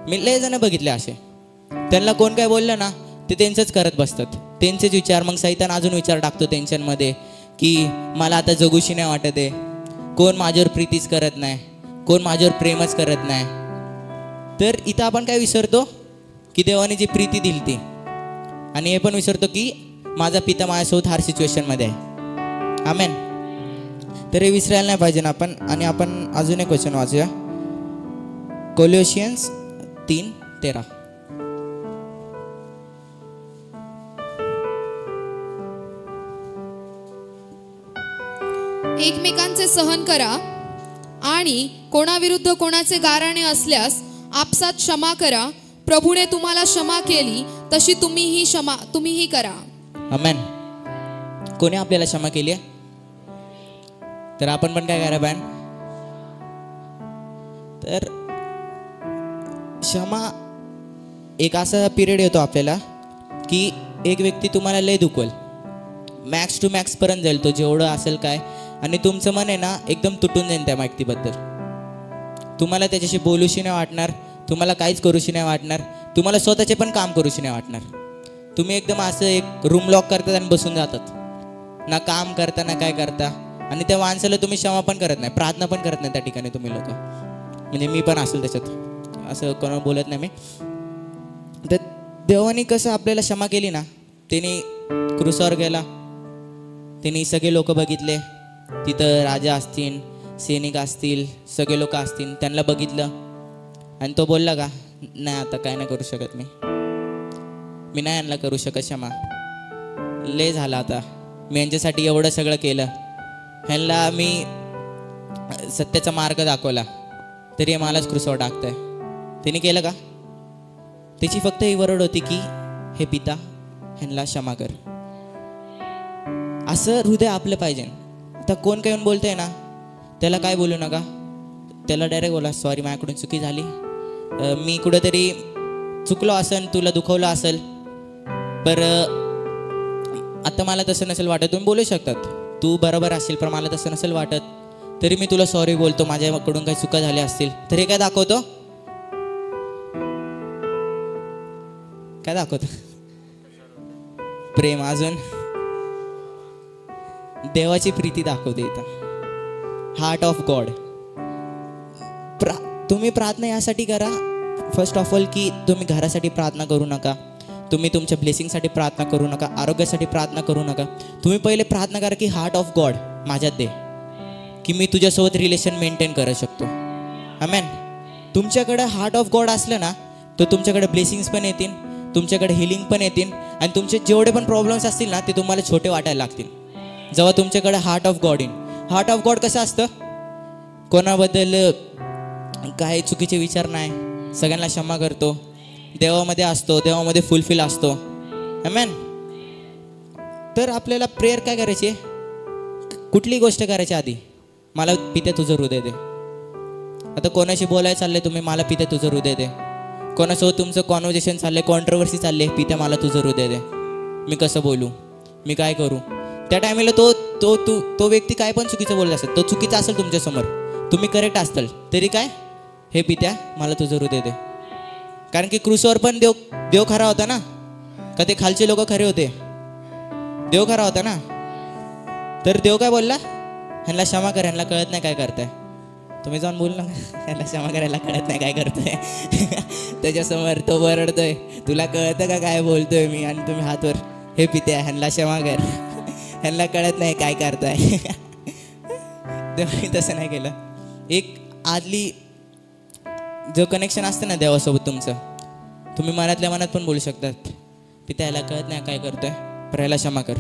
मी लय जण बघितले असे, त्यांना कोण काय बोललं ना ते त्यांचंच करत बसतात, त्यांचेच विचार. मग सैतान अजून विचार टाकतो टेन्शनमध्ये की मला आता जगूशी नाही वाटत आहे, कोण माझ्यावर प्रीतीच करत नाही, कोण माझ्यावर प्रेमच करत नाही. तर इथं आपण काय विसरतो की देवाने जी प्रीती दिली ती, आणि हे पण विसरतो की माझा पिता माझ्यासोबत हर सिच्युएशनमध्ये आहे. आमेन. तर हे विसरायला नाही पाहिजे ना आपण. आणि आपण अजून एक क्वेश्चन वाचूया, कोलोसियन्स 3:13. एकमेकांचे सहन करा आणि कोणाविरुद्ध कोणाचे गाराणे असल्यास आपसात क्षमा करा. प्रभूने तुम्हाला क्षमा केली तशी तुम्हीही करा. आमेन. कोणी आपल्याला क्षमा केली आहे तर आपण पण काय करा बॅन. तर क्षमा एक असा पिरियड येतो आपल्याला की एक व्यक्ती तुम्हाला लय दुखवल, मॅक्स टू मॅक्स पर्यंत जाईल तो, जेवढं असेल काय, आणि तुमचं मन आहे ना एकदम तुटून जाईल त्या व्यक्तीबद्दल. तुम्हाला त्याच्याशी बोलूशी नाही वाटणार, तुम्हाला काहीच करूशी नाही वाटणार, तुम्हाला स्वतःचे पण काम करूशी नाही वाटणार. तुम्ही एकदम असं एक रूम लॉक करतात आणि बसून जातात, ना काम करता ना काय करता. आणि त्या माणसाला तुम्ही क्षमा पण करत नाही, प्रार्थना पण करत नाही त्या ठिकाणी तुम्ही लोक. म्हणजे मी पण असेल त्याच्यात, असं कोणाला बोलत नाही मी. तर देवाने कसं आपल्याला क्षमा केली ना, त्याने क्रूसावर गेला, त्यांनी सगळे लोक बघितले, तिथं राजा असतील, सैनिक असतील, सगळे लोक असतील, त्यांना बघितलं आणि तो बोलला का नाही आता काय नाही करू शकत, मी नाही यांना करू शकत क्षमा, लय झालं आता, मी यांच्यासाठी एवढं सगळं केलं, ह्यांना मी सत्याचा मार्ग दाखवला तरी मलाच क्रूसावर टाकतंय. त्यांनी केलं का? त्याची फक्त ही वरड होती की हे पिता ह्यांना क्षमा कर. असं हृदय आपलं पाहिजे. आता कोण काही येऊन बोलतंय ना त्याला काय बोलू नका, त्याला डायरेक्ट बोला सॉरी माझ्याकडून चुकी झाली, मी कुठेतरी चुकलो असेल, तुला दुखवलं असेल, पर आता मला तसं नसेल वाटत, तुम्ही बोलू शकतात तू बरोबर असेल, पण मला तसं नसेल वाटत, तरी मी तुला सॉरी बोलतो, माझ्याकडून काही चुका झाल्या असतील. तर हे काय दाखवतो? काय दाखवतो? प्रेम. अजून देवाची प्रीती दाखवते इथं. Heart of God. तुम्ही प्रार्थना यासाठी करा फर्स्ट ऑफ ऑल की तुम्ही घरासाठी प्रार्थना करू नका, तुम्ही तुमच्या ब्लेसिंगसाठी प्रार्थना करू नका, आरोग्यासाठी प्रार्थना करू नका. तुम्ही पहिले प्रार्थना करा की हार्ट ऑफ गॉड माझ्यात दे, की मी तुझ्यासोबत रिलेशन मेंटेन करू शकतो. आमेन. तुमच्याकडे हार्ट ऑफ गॉड असलं ना, तर तुमच्याकडे ब्लेसिंग्स पण येतील, तुमच्याकडे हिलिंग पण येतील, आणि तुमचे जेवढे पण प्रॉब्लेम्स असतील ना ते तुम्हाला छोटे वाटायला लागतील जेव्हा तुमच्याकडे हार्ट ऑफ गॉड येईल. हार्ट ऑफ गॉड कसं असतं? कोणाबद्दल काही चुकीचे विचार नाही, सगळ्यांना क्षमा करतो, देवामध्ये असतो, देवामध्ये फुलफिल असतो. आमेन. तर आपल्याला प्रेयर काय करायची? कुठली गोष्ट करायची आधी? मला पित्या तुझं हृदय दे. आता कोणाशी बोलायला चाललंय तुम्ही, मला पित्या तुझं हृदय दे. कोणासोबत तुमचं कॉन्व्हर्सेशन चाललंय, कॉन्ट्रोवर्सी चालली, पित्या मला तुझं हृदय दे. मी कसं बोलू, मी काय करू? त्या टायमाला तो व्यक्ती काय पण चुकीचं बोलला असेल, तो चुकीचा असेल तुमच्यासमोर, तुम्ही करेक्ट असाल तरी काय, हे पित्या मला तुझं हृदय दे. कारण की क्रूसवर पण देव खरा होता ना, का ते खालचे लोक खरे होते? देव खरा होता ना. तर देव काय बोलला? ह्यांना क्षमा कर, ह्यांना कळत नाही काय करताय. तुम्ही जाऊन बोल ना, ह्यांना क्षमा करायला कळत नाही काय करतोय. त्याच्यासमोर तो बरडतोय, तुला कळतं का काय बोलतोय मी? आणि तुम्ही हातवर, हे पित्या ह्यांना क्षमा कर, ह्यांना कळत नाही काय करताय. देवाने तसं नाही केलं. एक आदली जो कनेक्शन असतं ना देवासोबत तुमचं, तुम्ही मनातल्या मनात पण बोलू शकतात, पित्या ह्याला कळत नाही काय करतोय, पर ह्याला क्षमा कर.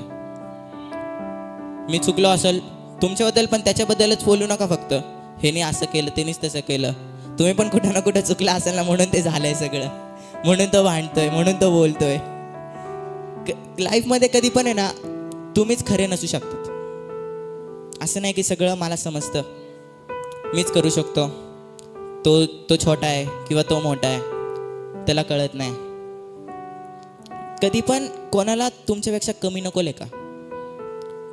मी चुकलो असेल तुमच्याबद्दल, पण त्याच्याबद्दलच बोलू नका फक्त, ह्याने असं केलं, त्यानेच तसं केलं. तुम्ही पण कुठं ना कुठं चुकला असेल ना, म्हणून ते झालंय सगळं, म्हणून तो भांडतोय, म्हणून तो बोलतोय. लाईफमध्ये कधी पण आहे ना, तुम्हीच खरे नसू शकतात. असं नाही की सगळं मला समजतं, मीच करू शकतो, तो छोटा आहे किंवा तो मोठा आहे, त्याला कळत नाही. कधी पण कोणाला तुमच्यापेक्षा कमी नको लेखा,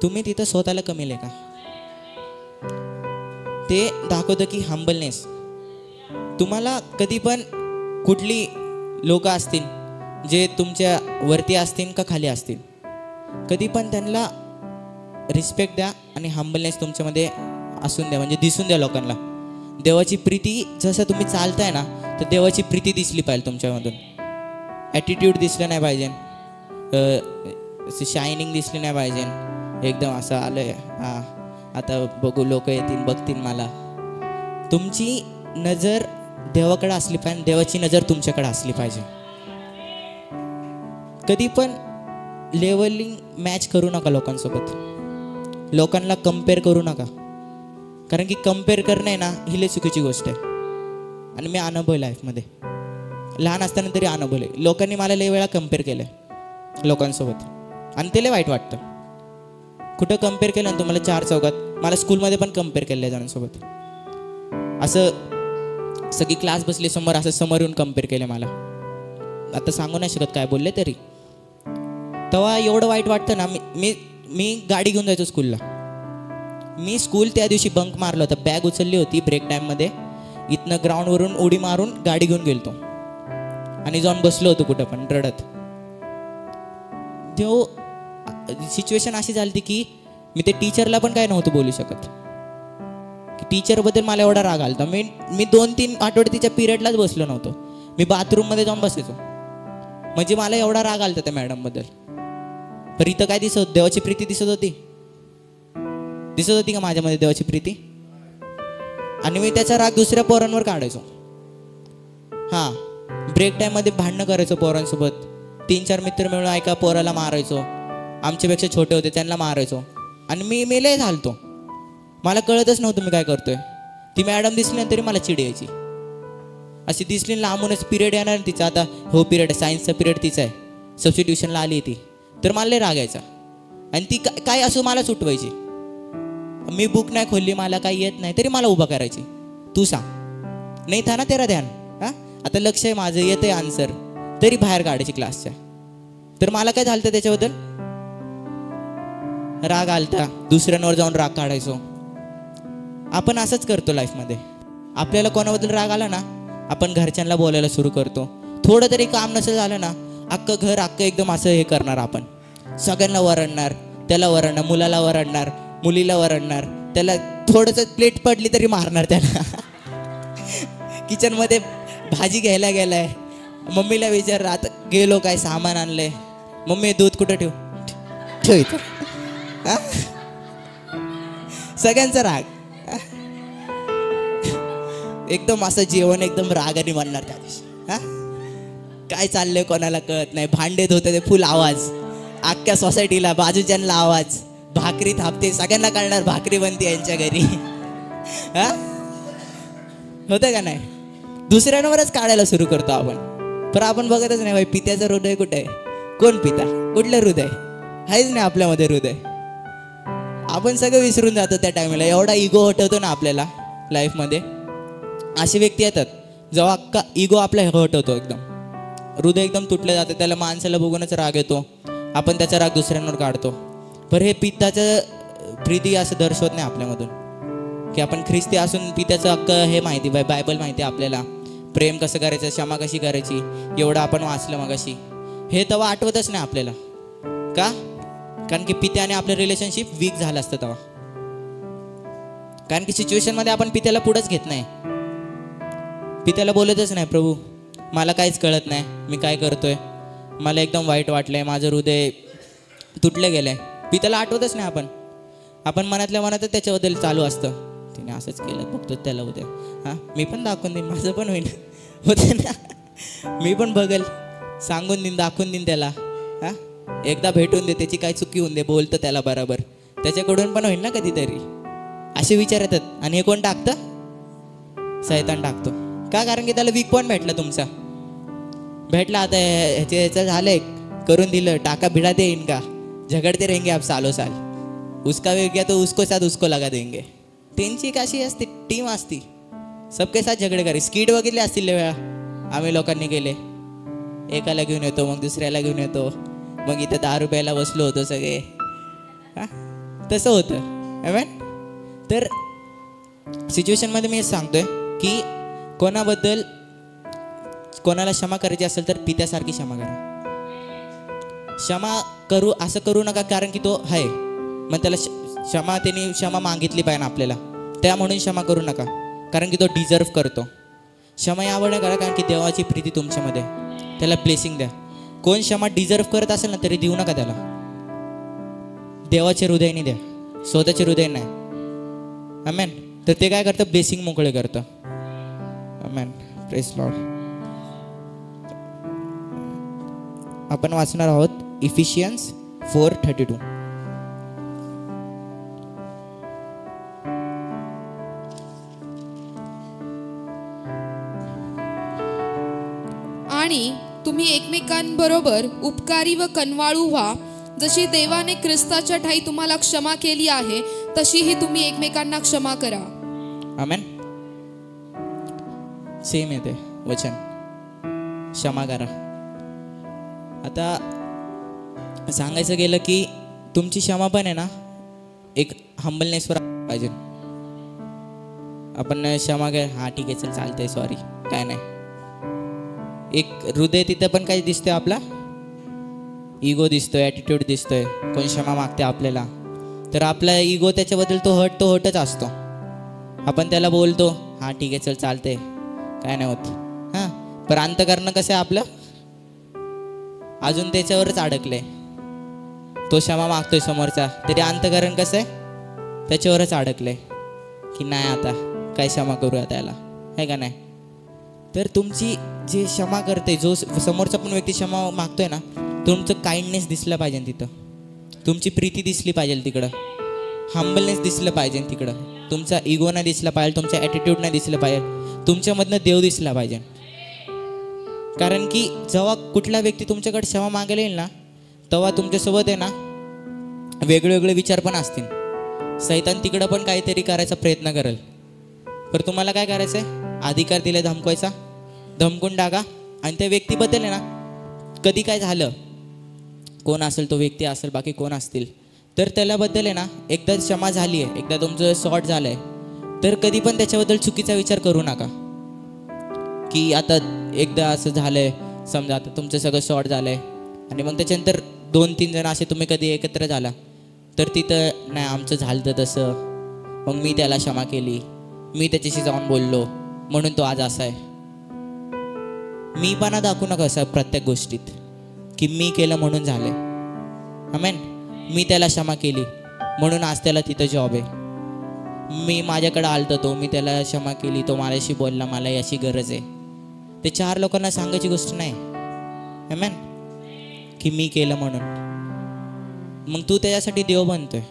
तुम्ही तिथं स्वतःला कमी लेखा. ते दाखवतं की हंबलनेस. तुम्हाला कधी पण कुठली लोक असतील जे तुमच्या वरती असतील का खाली असतील, कधी पण त्यांना रिस्पेक्ट द्या आणि हंबलनेस तुमच्यामध्ये असून द्या, म्हणजे दिसून द्या लोकांना. देवाची प्रीती जसं तुम्ही चालताय ना, तर देवाची प्रीती दिसली पाहिजे तुमच्यामधून. ॲटिट्यूड दिसलं नाही पाहिजे, शायनिंग दिसली नाही पाहिजे, एकदम असं आलंय हां आता बघू लोक येतील बघतील मला. तुमची नजर देवाकडे असली पाहिजे, देवाची नजर तुमच्याकडे असली पाहिजे. कधी पण लेवलिंग मॅच करू नका लोकांसोबत, लोकांना कम्पेअर करू नका, कारण की कम्पेअर करणं आहे ना, ही लई चुकीची गोष्ट आहे. आणि मी अनुभवलं लाईफमध्ये, लहान असताना तरी अनुभवलं. लोकांनी मला लई वेळा कम्पेअर केलं आहे लोकांसोबत, आणि ते लई वाईट वाटतं. कुठं कम्पेअर केलं ना तुम्हाला, चार चौकात. मला स्कूलमध्ये पण कम्पेअर केलं आहे जणांसोबत. असं सगळी क्लास बसली समोर, असं समोर येऊन कम्पेअर केलं मला. आता सांगू नाही शकत काय बोलले तरी. तेव्हा एवढं वाईट वाटतं ना. मी गाडी घेऊन जायचो स्कूलला. मी स्कूल त्या दिवशी बंक मारलं होतं, बॅग उचलली होती ब्रेक टाईममध्ये, इथनं ग्राउंडवरून उडी मारून गाडी घेऊन गेलतो आणि जाऊन बसलो होतो कुठं पण रडत. तो सिच्युएशन अशी झाली की मी ते टीचरला पण काय नव्हतं बोलू शकत, की टीचरबद्दल मला एवढा राग आला. मी 2-3 आठवडे तिच्या पिरियडलाच बसलो नव्हतो. मी बाथरूममध्ये जाऊन बसायचो, म्हणजे मला एवढा राग आला त्या मॅडमबद्दल. पण इथं काय दिसत, देवाची प्रीती दिसत होती का माझ्यामध्ये देवाची प्रीती? आणि मी त्याचा राग दुसऱ्या पोरांवर काढायचो. हां, ब्रेक टाईममध्ये भांडणं करायचो पोरांसोबत. 3-4 मित्र मिळून एका पोराला मारायचो, आमच्यापेक्षा छोटे होते त्यांना मारायचो. आणि मी लय झालतो, मला कळतच नव्हतं मी काय करतोय. ती मॅडम दिसली तरी मला चिड यायची. अशी दिसली लांबूनच, पिरियड येणार तिचा, आता हो पिरियड सायन्सचा पिरियड तिचा आहे, सबस्टिट्यूशनला आली ती, तर मला लय रागायचा. आणि ती काय असो मला सुटवायची. मी बुक नाही खोलली, मला काही येत नाही, तरी मला उभा करायची. तू सांग, नाही था ना तेरा ध्यान, हां आता लक्ष आहे माझं, येतंय आन्सर, तरी बाहेर काढायची क्लासच्या. तर मला काय झालं त्याच्याबद्दल, राग आलता, दुसऱ्यांवर जाऊन राग काढायचो. आपण असंच करतो लाईफमध्ये. आपल्याला कोणाबद्दल राग आला ना, आपण घरच्यांना बोलायला सुरू करतो. थोडं तरी काम नसेल झालं ना, अख्खं घर अख्खं एकदम असं हे करणार. आपण सगळ्यांना वरडणार, त्याला वरडणार, मुलाला वरडणार, मुलीला वरडणार, त्याला थोडंसं प्लेट पडली तरी मारणार त्याला. किचनमध्ये भाजी घ्यायला गेलाय, मम्मीला विचार, आता गेलो काय सामान आणलंय, मम्मी दूध कुठं ठेव, ठेव इथं. सगळ्यांचा राग. एकदम असं जेवण एकदम रागाने बनणार त्या दिवशी. काय चाललंय कोणाला कळत नाही. भांडे धुते ते फुल आवाज, अख्ख्या सोसायटीला बाजूच्यांना आवाज, भाकरी थापते, सगळ्यांना कळणार भाकरी बनते यांच्या घरी. होतं का नाही. दुसऱ्यांवरच काढायला सुरू करतो आपण. पण आपण बघतच नाही भाई पित्याचं हृदय कुठे आहे, कोण पिता, कुठलं हृदय आहेच नाही आपल्यामध्ये हृदय. आपण सगळं विसरून जातो त्या टायमाला. एवढा इगो हटवतो ना आपल्याला लाईफमध्ये. असे व्यक्ती येतात जेव्हा अख्खा इगो आपला हटवतो, एकदम हृदय एकदम तुटलं जातं, त्याला माणसाला बघूनच राग येतो, आपण त्याचा राग दुसऱ्यांवर काढतो. पण हे पित्याचं प्रीती असं दर्शवत नाही आपल्यामधून, की आपण ख्रिस्ती असून पित्याचं हक्क हे माहिती, बायबल माहिती आपल्याला, प्रेम कसं करायचं, क्षमा कशी करायची, एवढं आपण वाचलं मगाशी. हे तेव्हा आठवतच नाही आपल्याला. का? कारण की पित्याने आपलं रिलेशनशिप वीक झालं असतं तेव्हा. कारण की सिच्युएशनमध्ये आपण पित्याला पुढंच घेत नाही, पित्याला बोलतच नाही, प्रभू मला काहीच कळत नाही, मी काय करतोय, मला एकदम वाईट वाटलंय, माझं हृदय तुटलं गेलंय. पित्याला आठवतच नाही आपण. आपण मनातल्या मनातच त्याच्याबद्दल चालू असतं, तिने असंच केलं, बघतो त्याला उद्या, मी पण दाखवून देईन, माझं पण होईन, होते ना, मी पण बघेल, सांगून देईन, दाखवून देईन त्याला. एकदा भेटून दे, त्याची काय चुकी होऊन दे, बोलतं त्याला बरोबर, त्याच्याकडून पण होईल ना कधीतरी. असे विचार येतात. आणि हे कोण टाकतं? सैतान टाकतो. का? कारण की त्याला वीक पॉईंट भेटला, तुमचा भेटला. आता ह्याचं झालंय, करून दिलं, टाका भिडा देईन का, झगडते रहेंगे आप सालो साल, उसका वेग गया तो उसको साथ उसको लगा देंगे. त्यांची एक अशी असते टीम असती, सबके साथ झगडे करी. स्किट बघितले असतील लय वेळा आम्ही लोकांनी केले. एकाला घेऊन येतो, मग दुसऱ्याला घेऊन येतो, मग इथं 10 रुपयाला बसलो होतो सगळे. तसं होतं. आमेन. तर सिच्युएशनमध्ये मी सांगतोय की कोणाबद्दल कोणाला क्षमा करायची असेल तर पित्यासारखी क्षमा करा. क्षमा करू असं करू नका कारण की तो आहे, मग त्याला त्याने क्षमा मागितली पाहिजे आपल्याला, त्या म्हणून क्षमा करू नका कारण की तो डिझर्व करतो. क्षमा यामुळे करा कारण की देवाची प्रीती तुमच्यामध्ये, त्याला ब्लेसिंग द्या. कोण क्षमा डिझर्व करत असेल ना तरी देऊ नका त्याला. देवाचे हृदयाने द्या, स्वतःचे हृदय नाही. आमेन. तर ते काय करतं? ब्लेसिंग मोकळे करतं. आमेन. Praise lord. आपण वाचणार आहोत इफिशियन्स 4:32. आणि तुम्ही एकमेकांबरोबर उपकारी व कनवाळू व्हा, जशी देवाने ख्रिस्ताच्या ठायी तुम्हाला क्षमा केली आहे तशीही तुम्ही एकमेकांना क्षमा करा. आमेन. सेम येते वचन, क्षमा करा. आता सांगायचं गेलं की तुमची क्षमा पण आहे ना एक हंबलनेसवर पाहिजे. आपण क्षमा काय, हा ठीक आहे चल चालतंय, सॉरी, काय नाही. एक हृदय तिथं पण काय दिसतोय, आपला इगो दिसतोय, ॲटिट्यूड दिसतोय. कोण क्षमा मागते आपल्याला तर आपला इगो त्याच्याबद्दल तो हटच असतो. आपण त्याला बोलतो, हा ठीक आहे चल चालतंय, काय नाही होत. पण अंतःकरण कसं आहे आपलं, अजून त्याच्यावरच अडकलंय. तो क्षमा मागतोय समोरचा, तरी अंतःकरण कसं आहे त्याच्यावरच अडकलंय की नाही आता काय क्षमा करूया त्याला, आहे का नाही. तर तुमची जे क्षमा करते, जो समोरचा पण व्यक्ती क्षमा मागतोय ना, तुमचं काइंडनेस दिसलं पाहिजे तिथं, तुमची प्रीती दिसली पाहिजे तिकडं, हंबलनेस दिसलं पाहिजे तिकडं, तुमचा इगो नाही दिसला पाहिजे, तुमचा ॲटिट्यूड नाही दिसलं पाहिजे, तुमच्यामधनं देव दिसला पाहिजे. कारण की जेव्हा कुठला व्यक्ती तुमच्याकडे क्षमा मागायला येईल ना, तेव्हा तुमच्यासोबत आहे ना वेगवेगळे विचार पण असतील. सैतान तिकडं पण काहीतरी करायचा प्रयत्न करेल. पण तुम्हाला काय करायचं आहे? अधिकार दिले धमकवायचा, धमकून टाका. आणि त्या व्यक्तीबद्दल आहे ना कधी काय झालं, कोण असेल तो व्यक्ती असेल, बाकी कोण असतील, तर त्याच्याबद्दल आहे ना एकदा क्षमा झाली आहे, एकदा तुमचं सॉर्ट झालं आहे, तर कधी पण त्याच्याबद्दल चुकीचा विचार करू नका की आता एकदा असं झालं आहे, समजा आता तुमचं सगळं शॉर्ट झालं आहे आणि मग त्याच्यानंतर 2-3 जण असे तुम्ही कधी एकत्र झाला, तर तिथं नाही आमचं झालं तर तसं, मग मी त्याला क्षमा केली, मी त्याच्याशी जाऊन बोललो म्हणून तो आज असा आहे. मी पण दाखवू नका असं प्रत्येक गोष्टीत की मी केलं म्हणून झालंय. आमेन. मी त्याला क्षमा केली म्हणून आज त्याला तिथं जॉब आहे. मी माझ्याकडे आलतो तो, मी त्याला क्षमा केली, तो माझ्याशी बोलला, मला याची गरज आहे. ते 4 लोकांना सांगायची गोष्ट नाही. आमेन. की मी केलं म्हणून मग तू त्याच्यासाठी देव बनतोय.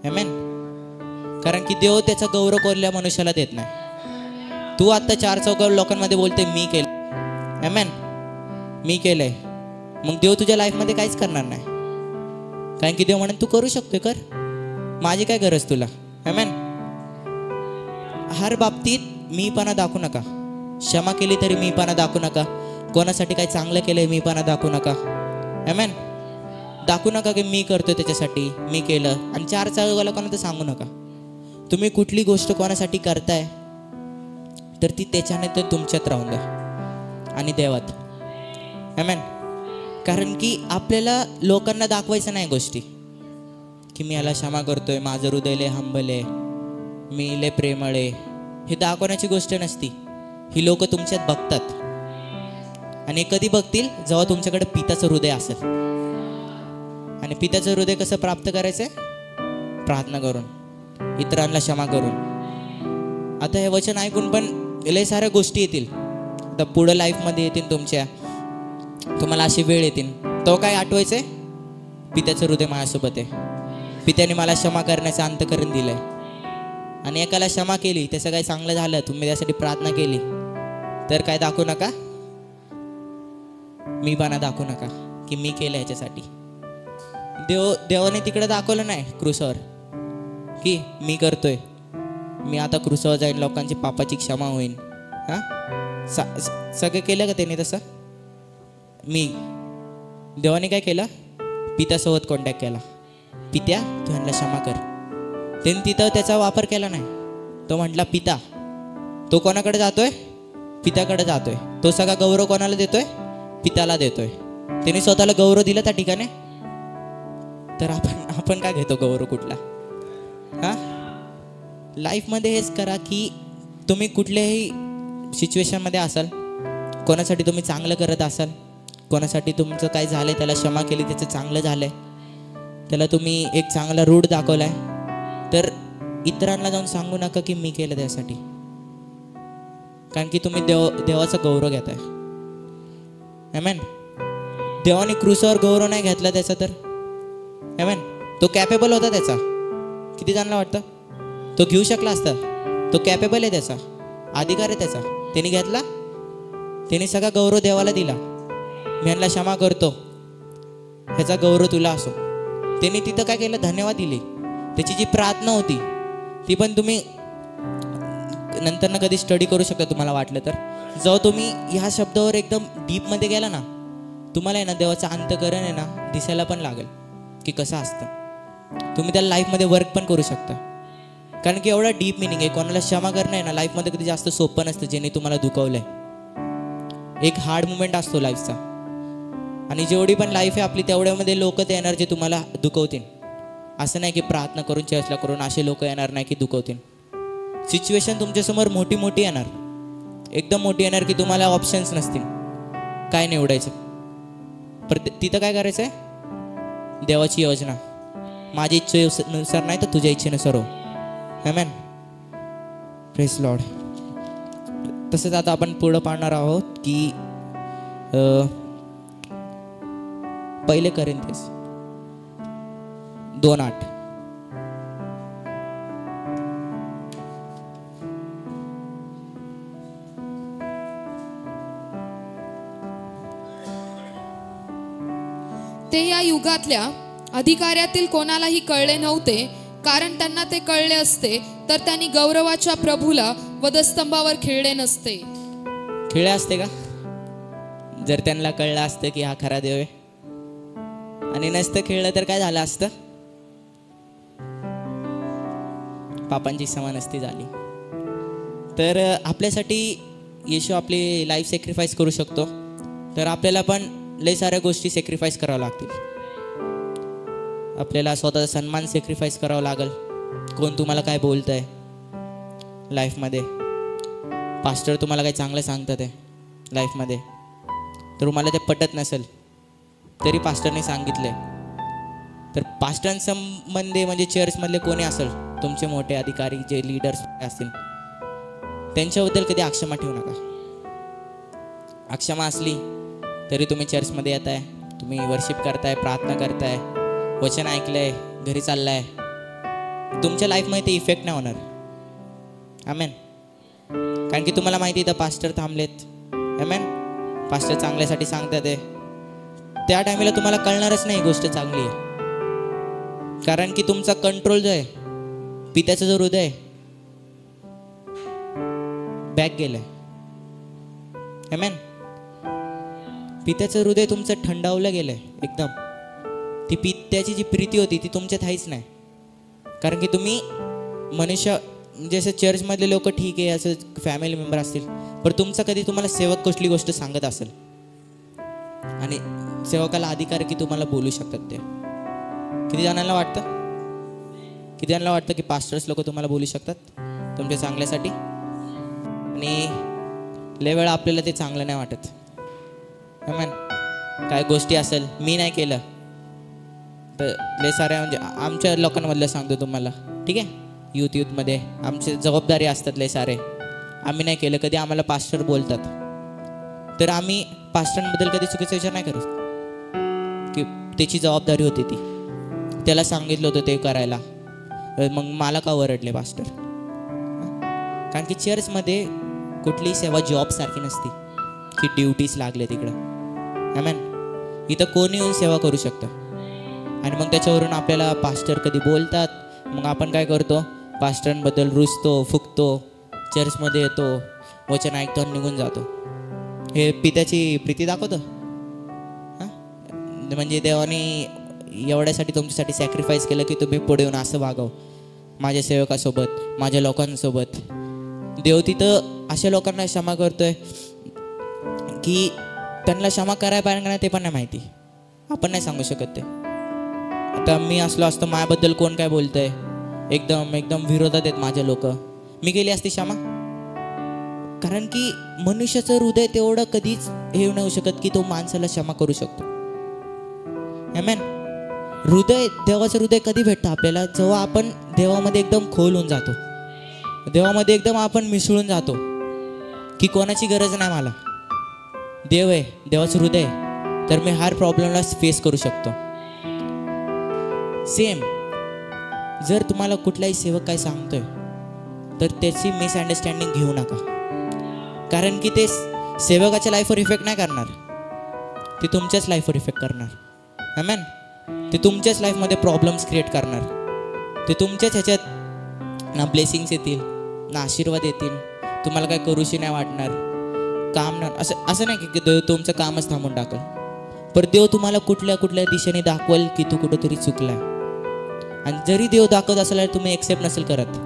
आमेन. कारण की देव त्याचा गौरव कोणत्या मनुष्याला देत नाही. तू आता 4 चौघ लोकांमध्ये बोलते मी केलं. आमेन. मी केलंय, मग देव तुझ्या लाईफमध्ये काहीच करणार नाही. कारण की देव म्हणून तू करू शकतोय, कर, माझी काय गरज तुला. आमेन. हर बाबतीत मीपणा दाखवू नका. क्षमा केली तरी मीपणा दाखवू नका. कोणासाठी काही चांगलं केलंय मीपणा दाखवू नका. आमेन. दाखवू नका की मी करतोय त्याच्यासाठी, मी केलं. आणि 4 चौघाला कोणा तर सांगू नका. तुम्ही कुठली गोष्ट कोणासाठी करताय तर ती त्याच्याने तर तुमच्यात राहून द्या आणि देवात. आमेन. कारण की आपल्याला लोकांना दाखवायचं नाही गोष्टी की मी याला क्षमा करतोय, माझं हृदय लय हंबल आहे, मी लय प्रेमळ आहे. हे दाखवण्याची गोष्ट नसती. ही लोक तुमच्यात बघतात आणि कधी बघतील जेव्हा तुमच्याकडे पित्याचं हृदय असेल. आणि पित्याचं हृदय कसं प्राप्त करायचंय? प्रार्थना करून, इतरांना क्षमा करून. आता हे वचन ऐकून पण लय साऱ्या गोष्टी येतील. आता पुढं लाईफमध्ये येतील तुमच्या, तुम्हाला अशी वेळ येतील, तो काय आठवायचंय? पित्याचं हृदय माझ्यासोबत आहे, पित्याने मला क्षमा करण्याचं अंतःकरण दिलंय. आणि एकाला क्षमा केली, त्याचं काही चांगलं झालं, तुम्ही त्यासाठी प्रार्थना केली, तर काय दाखवू नका, मी बाना दाखवू नका की मी केलं ह्याच्यासाठी. देवाने तिकडे दाखवलं नाही क्रूसावर की मी करतोय, मी आता क्रूसावर जाईन, लोकांची पापाची क्षमा होईल. हां, सगळं केलं का त्याने तसं? देवाने काय केलं? पित्यासोबत कॉन्टॅक्ट केला. पित्या, तू ह्यांना क्षमा कर. त्यांनी तिथं त्याचा वापर केला नाही. तो म्हटला पिता. तो कोणाकडे जातोय? पित्याकडे जातोय. तो सगळा गौरव कोणाला देतोय? पित्याला देतोय. त्यांनी स्वतःला गौरव दिला त्या ठिकाणी. तर आपण काय घेतो गौरव कुठला? हा, लाईफमध्ये हेच करा की तुम्ही कुठल्याही सिच्युएशनमध्ये असाल, कोणासाठी तुम्ही चांगलं करत असाल, कोणासाठी तुमचं काय झालंय त्याला क्षमा केली, त्याचं चांगलं झालंय, त्याला तुम्ही एक चांगला रूट दाखवलाय, तर इतरांना जाऊन सांगू नका की मी केलं त्यासाठी. कारण की तुम्ही देवाचा गौरव घेताय. आमेन. देवाने क्रूसावर गौरव नाही घेतला त्याचा, तर आमेन, तो कॅपेबल होता त्याचा. किती जणांना वाटतं तो घेऊ शकला असता? तो कॅपेबल आहे, त्याचा अधिकार आहे त्याचा. त्यांनी घेतला, त्यांनी सगळा गौरव देवाला दिला. मी यांना क्षमा करतो, ह्याचा गौरव तुला असो. त्यांनी तिथं काय केलं? धन्यवाद दिले. त्याची जी प्रार्थना होती ती पण तुम्ही नंतर ना कधी स्टडी करू शकता तुम्हाला वाटलं तर. जेव्हा तुम्ही ह्या शब्दावर एकदम डीपमध्ये गेला ना, तुम्हाला आहे ना देवाचं अंतःकरण आहे ना दिसायला पण लागेल की कसं असतं. तुम्ही त्या लाईफमध्ये वर्क पण करू शकता. कारण की एवढा डीप मिनिंग आहे. कोणाला क्षमा करणं आहे ना लाईफमध्ये कधी जास्त सोपं नसतं, ज्याने तुम्हाला दुखवलंय. एक हार्ड मुमेंट असतो लाईफचा. आणि जेवढी पण लाईफ आहे आपली तेवढ्यामध्ये लोक ते येणार जे तुम्हाला दुखवतील. असं नाही की प्रार्थना करून चर्चला करून असे लोक येणार नाही की दुखवतील. सिच्युएशन तुमच्यासमोर मोठी मोठी येणार, एकदम मोठी येणार की तुम्हाला ऑप्शन्स नसतील काय निवडायचं. पर तिथं काय करायचं आहे? देवाची योजना. माझ्या इच्छेनुसार नाही तर तुझ्या इच्छेनुसार हो. आमेन. Praise lord. तसंच आता आपण पुढं पाहणार आहोत की पहिले कोरिन्थियस 2:8. ते या युगातल्या अधिकाऱ्यातील कोणालाही कळले नव्हते, कारण त्यांना ते कळले असते तर त्यांनी गौरवाच्या प्रभूला वधस्तंभावर खिळले नसते. खिळे असते का? जर त्यांना कळलं असतं की हा खरा देव आहे, आणि नसतं खेळलं तर काय झालं असतं, पापांची क्षमा नसती झाली. तर आपल्यासाठी येशू आपली लाईफ सॅक्रिफाईस करू शकतो. तर आपल्याला पण लय साऱ्या गोष्टी सॅक्रिफाईस कराव्या लागतील. आपल्याला स्वतःचा सन्मान सॅक्रिफाईस करावा लागेल. कोण तुम्हाला काय बोलत आहे लाईफमध्ये, पास्टर तुम्हाला काही चांगलं सांगतात आहे लाईफमध्ये, तर तुम्हाला ते पटत नसेल तरी पास्टरने सांगितले, तर पास्टरांसंबंधी म्हणजे चर्चमधले कोणी असेल, तुमचे मोठे अधिकारी जे लीडर्स असतील, त्यांच्याबद्दल कधी अक्षमा ठेवू नका. अक्षमा असली तरी तुम्ही चर्चमध्ये येत आहे, तुम्ही वर्शिप करताय, प्रार्थना करताय, वचन ऐकलंय, घरी चाललाय, तुमच्या लाईफमध्ये ते इफेक्ट नाही होणार. आमेन. कारण की तुम्हाला माहिती आहे पास्टर थांबलेत. आमेन. पास्टर चांगल्यासाठी सांगतात आहे. त्या टायमिला तुम्हाला कळणारच नाही गोष्ट चांगली आहे, कारण की तुमचा कंट्रोल जो आहे, पित्याचं जो हृदय बॅक गेलंय. आमेन. पित्याचं हृदय तुमचं थंडावलं गेलंय एकदम. ती पित्याची जी प्रीती होती ती तुमच्यात आहेच नाही. कारण की तुम्ही मनुष्य जसं चर्चमधले लोक ठीक आहे, असं फॅमिली मेंबर असतील, पण तुमचा कधी तुम्हाला सेवक कुठली गोष्ट सांगत असेल आणि सेवकाला अधिकार की तुम्हाला बोलू शकतात ते. किती जणांना वाटतं की पास्टर्स लोक तुम्हाला बोलू शकतात तुमच्या चांगल्यासाठी, आणि लय वेळा आपल्याला ते चांगलं नाही वाटत. आमेन. काय गोष्टी असेल मी नाही केलं तर लय साऱ्या, म्हणजे आमच्या लोकांमधलं सांगतो तुम्हाला, ठीक आहे, यूथमध्ये आमची जबाबदारी असतात लय सारे, आम्ही नाही केलं, कधी आम्हाला पास्टर बोलतात तर आम्ही पास्टरांबद्दल कधी चुकीचा विचार नाही करत की त्याची जबाबदारी होती ती, त्याला सांगितलं होतं ते करायला, मग मला का ओरडले पास्टर. कारण की चर्चमध्ये कुठलीही सेवा जॉबसारखी नसती की ड्युटीज लागले तिकडं. आमेन. इथं कोणी येऊन सेवा करू शकतं, आणि मग त्याच्यावरून आपल्याला पास्टर कधी बोलतात, मग आपण काय करतो, पास्टरांबद्दल रुसतो, फुकतो, चर्चमध्ये येतो, वचन ऐकतो आणि निघून जातो. हे पित्याची प्रीती दाखवतं. हां, म्हणजे देवाने एवढ्यासाठी तुमच्यासाठी सॅक्रिफाईस केलं की तुम्ही पुढे येऊन असं वागावं माझ्या सेवकासोबत, माझ्या लोकांसोबत. देव तिथं अशा लोकांना क्षमा करतोय की त्यांना क्षमा करायला पाहिजे का नाही ते पण नाही माहिती, आपण नाही सांगू शकत ते. आता मी असलो असतो, माझ्याबद्दल कोण काय बोलतंय, एकदम विरोधात आहेत माझे लोक, मी केली असती क्षमा. कारण की मनुष्याचं हृदय तेवढं कधीच हे नाही होऊ शकत की तो माणसाला क्षमा करू शकतो. आमेन. हृदय, देवाचं हृदय कधी भेटतं आपल्याला, जेव्हा आपण देवामध्ये एकदम खोल होऊन जातो, देवामध्ये एकदम आपण मिसळून जातो की कोणाची गरज नाही मला, देव आहे, देवाचं हृदय, तर मी हर प्रॉब्लेमला फेस करू शकतो. सेम जर तुम्हाला कुठलाही सेवक काय सांगतोय तर त्याची मिसअंडरस्टँडिंग घेऊ नका, कारण की ते सेवकाच्या लाईफवर इफेक्ट नाही करणार, ते तुमच्याच लाईफवर इफेक्ट करणार. आमेन. ते तुमच्याच लाईफमध्ये प्रॉब्लेम्स क्रिएट करणार, ते तुमच्याच ह्याच्यात ना ब्लेसिंग्स येतील ना आशीर्वाद येतील, तुम्हाला काय करूशी नाही वाटणार, काम ना असं नाही की देव तुमचं कामच थांबून टाकल, पण देव तुम्हाला कुठल्या दिशेने दाखवेल की तू कुठंतरी चुकलाय. आणि जरी देव दाखवत असेल आणि तुम्ही एक्सेप्ट नसेल करत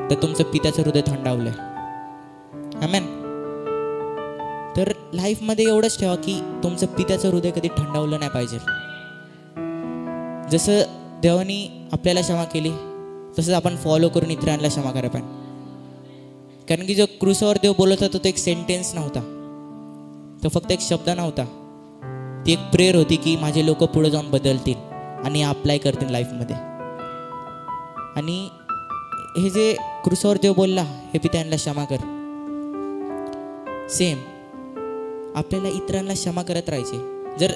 तर तुमचं पित्याचं हृदय थंडावलंय. आमेन. तर लाईफमध्ये एवढंच ठेवा की तुमचं पित्याचं हृदय कधी थंडावलं नाही पाहिजे. जसं देवानी आपल्याला क्षमा केली तसंच आपण फॉलो करून इतरांना क्षमा करायला पाहिजे. कारण की जो क्रूसावर देव बोलत होता तो एक सेंटेन्स नव्हता, तो फक्त एक शब्द नव्हता, ती एक प्रेयर होती की माझे लोक पुढे जाऊन बदलतील आणि अप्लाय करतील लाईफमध्ये. आणि हे जे क्रूसावर देव बोलला, हे पित्यांना क्षमा कर, सेम आपल्याला इतरांना क्षमा करत राहायचे. जर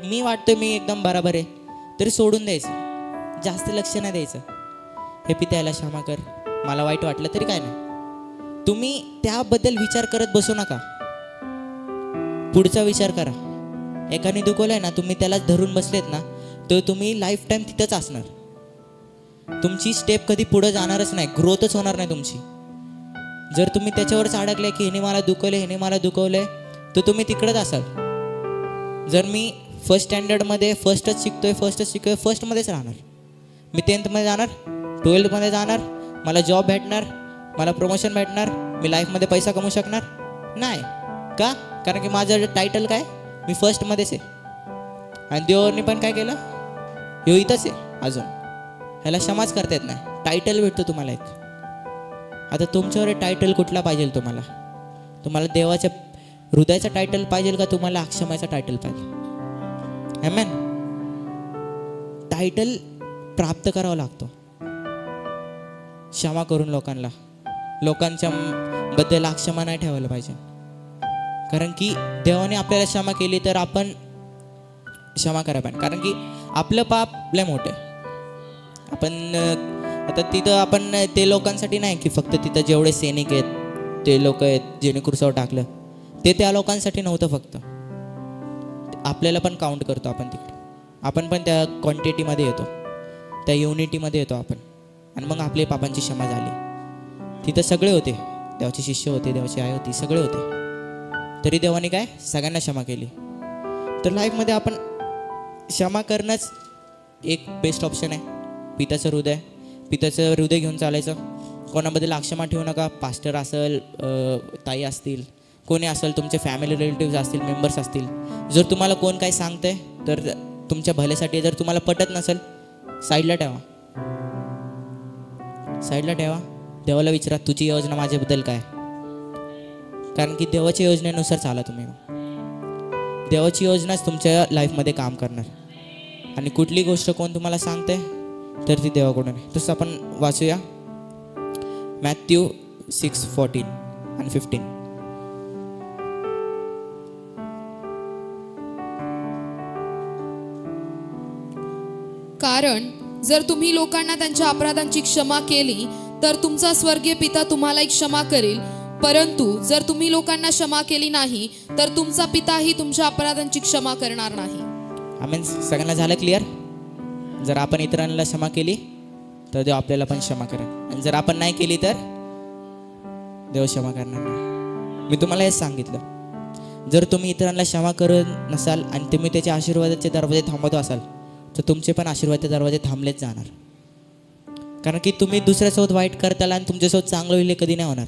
मी वाटतं मी एकदम बराबर आहे तरी सोडून द्यायचं, जास्त लक्ष नाही द्यायचं. हे पित्याला क्षमा कर, मला वाईट वाटलं तरी काय नाही, तुम्ही त्याबद्दल विचार करत बसू नका, पुढचा विचार करा. एकाने दुखवलंय ना, तुम्ही त्याला धरून बसलेत ना, तर तुम्ही लाईफ टाईम तिथंच असणार, तुमची स्टेप कधी पुढे जाणारच नाही, ग्रोथच होणार नाही तुमची. जर तुम्ही त्याच्यावरच अडकले की ह्याने मला दुखवले तर तुम्ही तिकडेच असाल. जर मी फर्स्ट स्टँडर्डमध्ये फर्स्टच शिकतोय फर्स्टमध्येच राहणार. मी 10th मध्ये जाणार, 12th मध्ये जाणार, मला जॉब भेटणार, मला प्रमोशन भेटणार, मी लाईफमध्ये पैसा कमवू शकणार नाही. का? कारण की माझं टायटल काय, मी फर्स्टमध्येच आहे. आणि देवाने पण काय केलं, ह्यो इथंच आहे अजून, ह्याला क्षमाच करता येत नाही. टायटल भेटतो तुम्हाला एक. आता तुमच्यावर टायटल कुठला पाहिजे तुम्हाला? तुम्हाला देवाच्या हृदयाचा टायटल पाहिजे का तुम्हाला अक्षमाचा टायटल पाहिजे? आमेन. टायटल प्राप्त करावा लागतो क्षमा करून लोकांच्या बद्दल अक्षमा नाही ठेवायला पाहिजे. कारण की देवाने आपल्याला क्षमा केली तर आपण क्षमा करायला पाहिजे. कारण की आपलं पाप लय मोठं आहे. आपण आता तिथं आपण ते लोकांसाठी नाही की फक्त तिथं जेवढे सैनिक आहेत ते लोक आहेत जेणे क्रूसावर टाकलं, ते त्या लोकांसाठी नव्हतं. फक्त आपल्याला पण काउंट करतो आपण तिकडे. आपण पण त्या क्वांटिटीमध्ये येतो, त्या युनिटीमध्ये येतो आपण. आणि मग आपले पापांची क्षमा झाली. तिथं सगळे होते, देवाचे शिष्य होते, देवाची आई होती, सगळे होते. तरी देवाने काय सगळ्यांना क्षमा केली. तर लाईफमध्ये आपण क्षमा करणंच एक बेस्ट ऑप्शन आहे. पित्याचं हृदय घेऊन चालायचं. कोणाबद्दल अक्षमा ठेवू नका. पास्टर असेल, ताई असतील, कोणी असेल, तुमचे फॅमिली रिलेटिव्स असतील, मेंबर्स असतील. जर तुम्हाला कोण काय सांगतंय तर तुमच्या भल्यासाठी, जर तुम्हाला पटत नसेल साईडला ठेवा. देवाला विचारा तुझी योजना माझ्याबद्दल काय. कारण की देवाच्या योजनेनुसार चाला तुम्ही. देवाची योजनाच तुमच्या लाईफमध्ये काम करणार. आणि कुठली गोष्ट कोण तुम्हाला सांगते तर ती देवाकडून आहे. तसं आपण वाचूया मॅथ्यू 6:14 आणि 15. कारण जर तुम्ही लोकांना त्यांच्या अपराधांची क्षमा केली तर तुमचा स्वर्गीय पिता तुम्हालाही क्षमा करेल. परंतु जर तुम्ही लोकांना क्षमा केली नाही तर तुमचा पिताही तुमच्या अपराधांची क्षमा करणार नाही. आमेन. सगळ्यांना झालं क्लिअर? जर आपण इतरांना क्षमा केली तर देव आपल्याला पण क्षमा करेल. आणि जर आपण नाही केली तर देव क्षमा करणार नाही. मी तुम्हाला हेच सांगितलं. जर तुम्ही इतरांना क्षमा करत नसाल आणि तुम्ही त्याच्या आशीर्वादाचे दरवाजे थांबवत असाल तर तुमचे पण आशीर्वादाचे दरवाजे थांबलेच जाणार. कारण की तुम्ही दुसऱ्यासोबत वाईट करताल आणि तुमच्यासोबत चांगलं होईल कधी नाही होणार.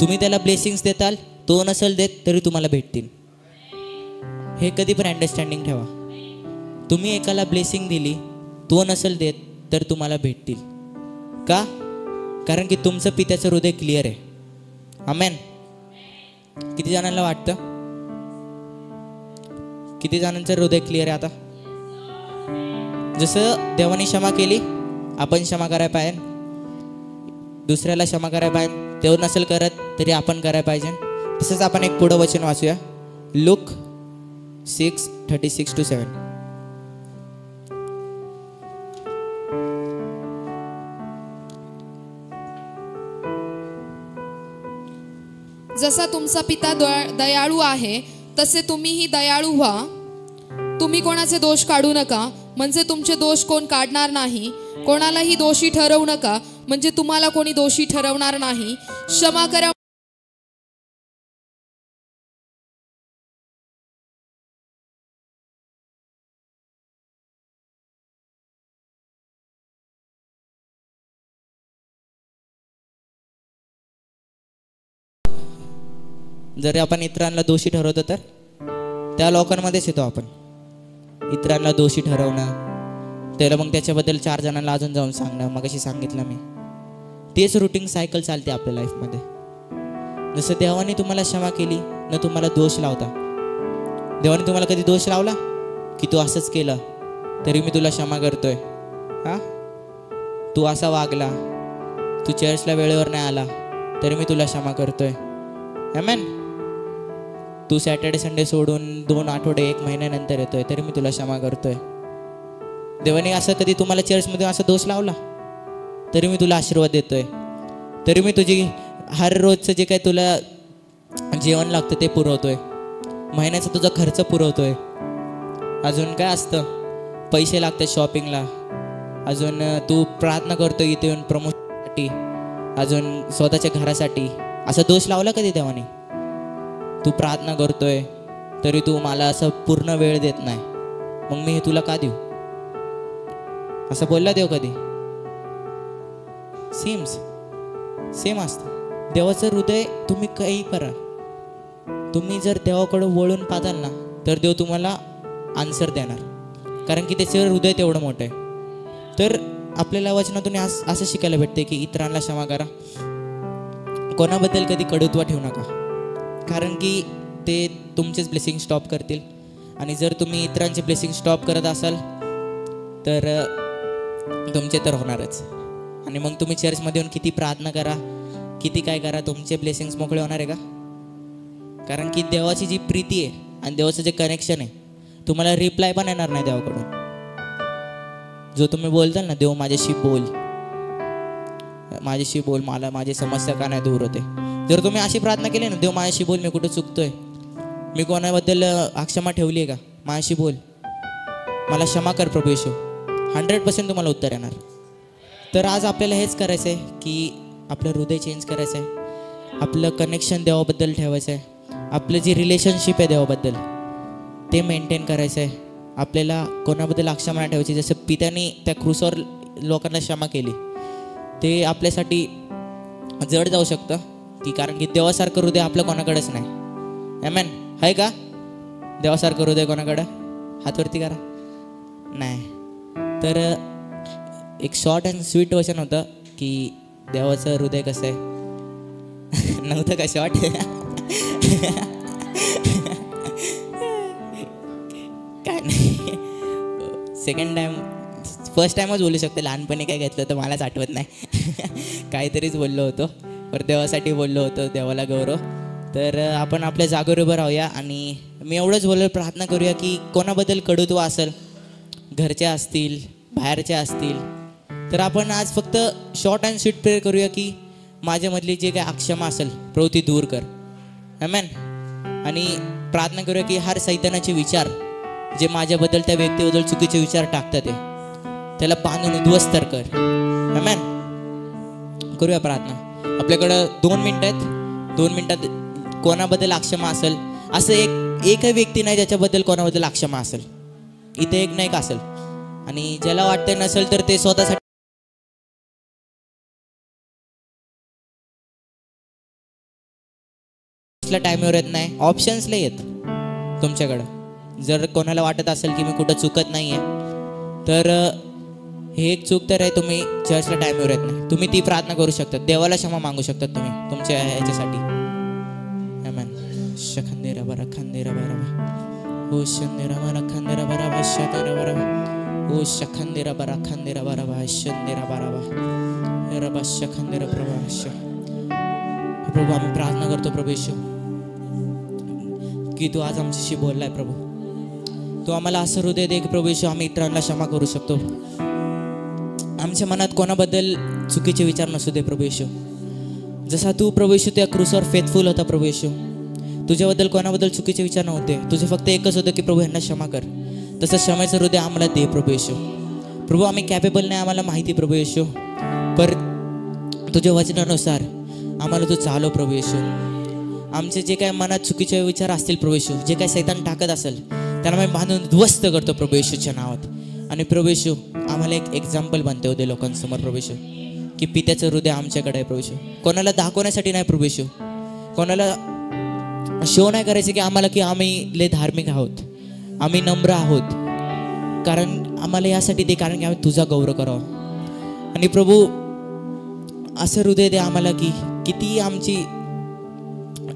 तुम्ही त्याला ब्लेसिंग्स देताल, तो नसेल देत तरी तुम्हाला भेटतील. हे कधी पण अंडरस्टँडिंग ठेवा. तुम्ही एकाला ब्लेसिंग दिली, तो नसेल देत तर तुम्हाला भेटतील. का? कारण की तुमचं पित्याचं हृदय क्लिअर आहे. आमेन. किती जणांना वाटतं? किती जणांचं हृदय क्लिअर आहे? आता जसं देवाने क्षमा केली आपण क्षमा करायला पाहिजे. दुसऱ्याला क्षमा करायला पाहिजे. तेव्हा नसेल करत तरी आपण करायला पाहिजे. तसंच आपण एक पुढं वचन वाचूया, लूक 6:36-7. जसा तुमचा पिता दयाळू आहे तसे तुम्हीही दयाळू व्हा. तुम्ही कोणाचे दोष काढू नका म्हणजे तुमचे दोष कोण काढणार नाही. कोणालाही दोषी ठरवू नका म्हणजे तुम्हाला कोणी दोषी ठरवणार नाही. क्षमा करा जर आपण इतरांना दोषी ठरवतो तर त्या लोकांमध्येच येतो आपण. इतरांना दोषी ठरवणं, त्याला मग त्याच्याबद्दल 4 जणांना अजून जाऊन सांगणं. मग अशी सांगितलं मी, तेच रुटीन सायकल चालते आपल्या लाईफमध्ये. जसं देवाने तुम्हाला क्षमा केली न तुम्हाला दोष लावता. देवाने तुम्हाला कधी दोष लावला की तू असंच केलं तरी मी तुला क्षमा करतोय. तू असा वागला, तू चर्चला वेळेवर नाही आला तरी मी तुला क्षमा करतोय. आमेन. तू सॅटर्डे संडे सोडून 2 आठवडे 1 महिन्यानंतर येतोय तरी मी तुला क्षमा करतोय. देवाने असं कधी तुम्हाला चर्चमध्ये असा दोष लावला तरी मी तुला आशीर्वाद देतोय. तरी मी तुझी हर रोजचं जे काय तुला जेवण लागतं ते पुरवतोय. महिन्याचा तुझा खर्च पुरवतोय. अजून काय असतं, पैसे लागतात शॉपिंगला. अजून तू प्रार्थना करतोय इथे येऊन प्रमोशनसाठी, अजून स्वतःच्या घरासाठी. असा दोष लावला कधी देवाने? तू प्रार्थना करतोय, तरी तू मला असं पूर्ण वेळ देत नाही, मग मी हे तुला का देऊ? असं बोलला देव कधी? सेम असतं देवाचं हृदय. तुम्ही काही करा, तुम्ही जर देवाकडे वळून पाहताल ना, तर देव तुम्हाला आन्सर देणार, कारण की त्याचं हृदय तेवढं मोठं आहे. तर आपल्याला वचनातून असं शिकायला भेटते की इतरांना क्षमा करा, कोणाबद्दल कधी कडुत्व ठेवू नका, कारण की ते तुमचेच ब्लेसिंग स्टॉप करतील. आणि जर तुम्ही इतरांचे ब्लेसिंग स्टॉप करत असाल तर तुमचे तर होणारच. आणि मग तुम्ही चर्चमध्ये येऊन किती प्रार्थना करा, किती काय करा, तुमचे ब्लेसिंग्स मोकळे होणार आहे का? कारण की देवाची जी प्रीती आहे आणि देवाचं जे कनेक्शन आहे, तुम्हाला रिप्लाय पण येणार नाही देवाकडून. जो तुम्ही बोलताल ना, देव माझ्याशी बोल, मला माझी समस्या का नाही दूर होते. जर तुम्ही अशी प्रार्थना केली ना, देव माझ्याशी बोल, मी कुठं चुकतोय, मी कोणाबद्दल अक्षमा ठेवली आहे का, माझ्याशी बोल, मला क्षमा कर प्रभू येशू, 100% तुम्हाला उत्तर येणार. तर आज आपल्याला हेच करायचं आहे की आपलं हृदय चेंज करायचं आहे, आपलं कनेक्शन देवाबद्दल ठेवायचं आहे, आपलं जे रिलेशनशिप आहे देवाबद्दल ते मेंटेन करायचं आहे. आपल्याला कोणाबद्दल क्षमा नाही ठेवायची. जसं पित्याने त्या क्रूसवर लोकांना क्षमा केली, ते आपल्यासाठी जड जाऊ शकतं, की कारण की देवासारखं हृदय आपलं कोणाकडेच नाही. आमेन. आहे का देवासारखं हृदय कोणाकडं? हातवरती करा. नाही. तर एक शॉर्ट अँड स्वीट वचन होतं की देवाचं हृदय कसं आहे. नव्हतं का शॉर्ट? काय नाही, फर्स्ट टाइमच बोलू शकतो. लहानपणी काय घेतलं तर मलाच आठवत नाही. काहीतरीच बोललो होतो, पर देवासाठी बोललो होतो, देवाला गौरव. तर आपण आपल्या जागेवर उभं राहूया आणि मी एवढंच बोललो, प्रार्थना करूया की कोणाबद्दल कडुत्व असेल, घरचे असतील, बाहेरचे असतील, तर आपण आज फक्त शॉर्ट अँड स्वीट प्रेयर करूया की माझ्यामधली जे काय अक्षमा असेल प्रभू ती दूर कर. आमेन. आणि प्रार्थना करूया की हर सैतानाचे विचार जे माझ्याबद्दल, त्या व्यक्तीबद्दल चुकीचे विचार टाकतात त्याला बांधून उद्ध्वस्त कर. आमेन. करूया प्रार्थना. आपल्याकडं 2 मिनिटं आहेत. 2 मिनिटात कोणाबद्दल अक्षमा असेल, असं एकही व्यक्ती नाही ज्याच्याबद्दल कोणाबद्दल अक्षमा असेल. इथे एक नाही का असेल. आणि ज्याला वाटतंय नसेल तर ते स्वतःसाठी टाइमवर येत नाही, ऑप्शन्स लय आहेत तुमच्याकडं. जर कोणाला वाटत असेल की मी कुठं चुकत नाहीये, तर हे एक चूक तर आहे, तुम्ही चर्चला टाइमवर येत नाही. तुम्ही ती प्रार्थना करू शकता, देवाला क्षमा मागू शकता तुम्ही तुमच्या ह्याच्यासाठी. आमेन. शखंदेरा बरा खंदेरा बरा ओ शंदेरा बरा खंदेरा बरा शतेरा बरा ओ शखंदेरा बरा खंदेरा बरा शंदेरा बरा रबा शखंदेरा प्रभा. प्रभू आम्ही प्रार्थना करतो प्रभू येशू की तू आज आमच्याशी बोललाय प्रभू. तू आम्हाला असं हृदय दे की प्रभू येशू आम्ही इतरांना क्षमा करू शकतो. आमच्या मनात कोणाबद्दल चुकीचे विचार नसू दे प्रभू येशू. जसा तू प्रभू येशू त्या क्रूसवर फेथफुल होता प्रभू येशू, तुझ्याबद्दल कोणाबद्दल चुकीचे विचार नव्हते, तुझे फक्त एकच होतं की प्रभू यांना क्षमा कर. तसं क्षमेचं हृदय आम्हाला दे प्रभू येशू. प्रभू आम्ही कॅपेबल नाही, आम्हाला माहिती प्रभू येशू, पर तुझ्या वचनानुसार आम्हाला तू चालव प्रभू येशू. आमचे जे काय मनात चुकीचे विचार असतील प्रभू येशू, जे काय सैतान टाकत असेल त्यांना आम्ही बांधून ध्वस्त करतो प्रभू येशूच्या नावात. आणि प्रभू येशू आम्हाला एक एक्झाम्पल बनते होते लोकांसमोर प्रभू येशू की पित्याचं हृदय आमच्याकडे आहे प्रभू येशू. कोणाला दाखवण्यासाठी नाही प्रभू येशू, कोणाला शो नाही करायचे की आम्हाला की आम्ही लय धार्मिक आहोत, आम्ही नम्र आहोत, कारण आम्हाला यासाठी दे कारण की आम्ही तुझा गौरव करावा. आणि प्रभू असं हृदय दे आम्हाला की किती आमची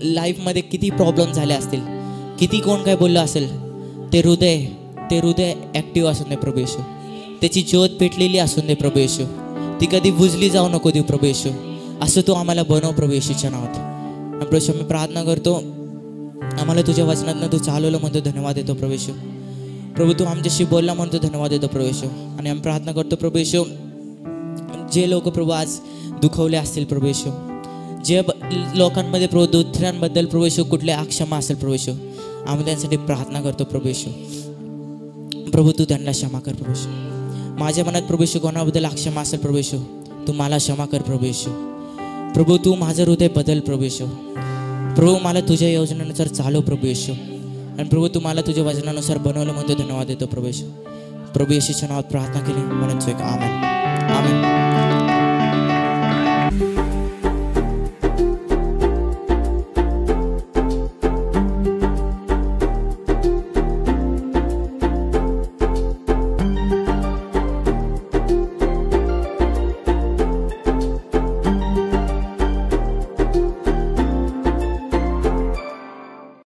लाईफमध्ये किती प्रॉब्लेम झाले असतील, किती कोण काय बोललं असेल, ते हृदय ॲक्टिव्ह असून दे प्रभू येशू. त्याची ज्योत पेटलेली असून दे प्रभू येशू, ती कधी बुजली जाऊ नको देऊ प्रभू येशू. असं तू आम्हाला बनव प्रभू येशूच्या नावात. प्रभू येशू मी प्रार्थना करतो, आम्हाला तुझ्या वचनातनं तू चालवलं म्हणतो धन्यवाद देतो प्रभू येशू. प्रभू तू आमच्याशी बोलला म्हणतो धन्यवाद देतो प्रभू येशू. आणि आम्ही प्रार्थना करतो प्रभू येशू, जे लोक प्रभू आज दुखवले असतील प्रभू येशू, जे लोकांमध्ये प्रभू दुसऱ्यांबद्दल प्रभू येशू कुठले अक्षमा असेल प्रभू येशू, आम्ही त्यांसाठी प्रार्थना करतो प्रभू येशू. प्रभू तू त्यांना क्षमा कर प्रभू येशू. माझ्या मनात प्रभू येशू कोणाबद्दल अक्षमा असेल प्रभू येशू, तू मला क्षमा कर प्रभू येशू. प्रभू तू माझं हृदय बदल प्रभू येशू. प्रभू मला तुझ्या योजनेनुसार चालव प्रभू येशू. आणि प्रभू तुम्हाला तुझ्या वचनानुसार बनवलं म्हणतो धन्यवाद देतो प्रभू येशू. प्रभू येशूच्या नावात प्रार्थना केली म्हणून आमेन.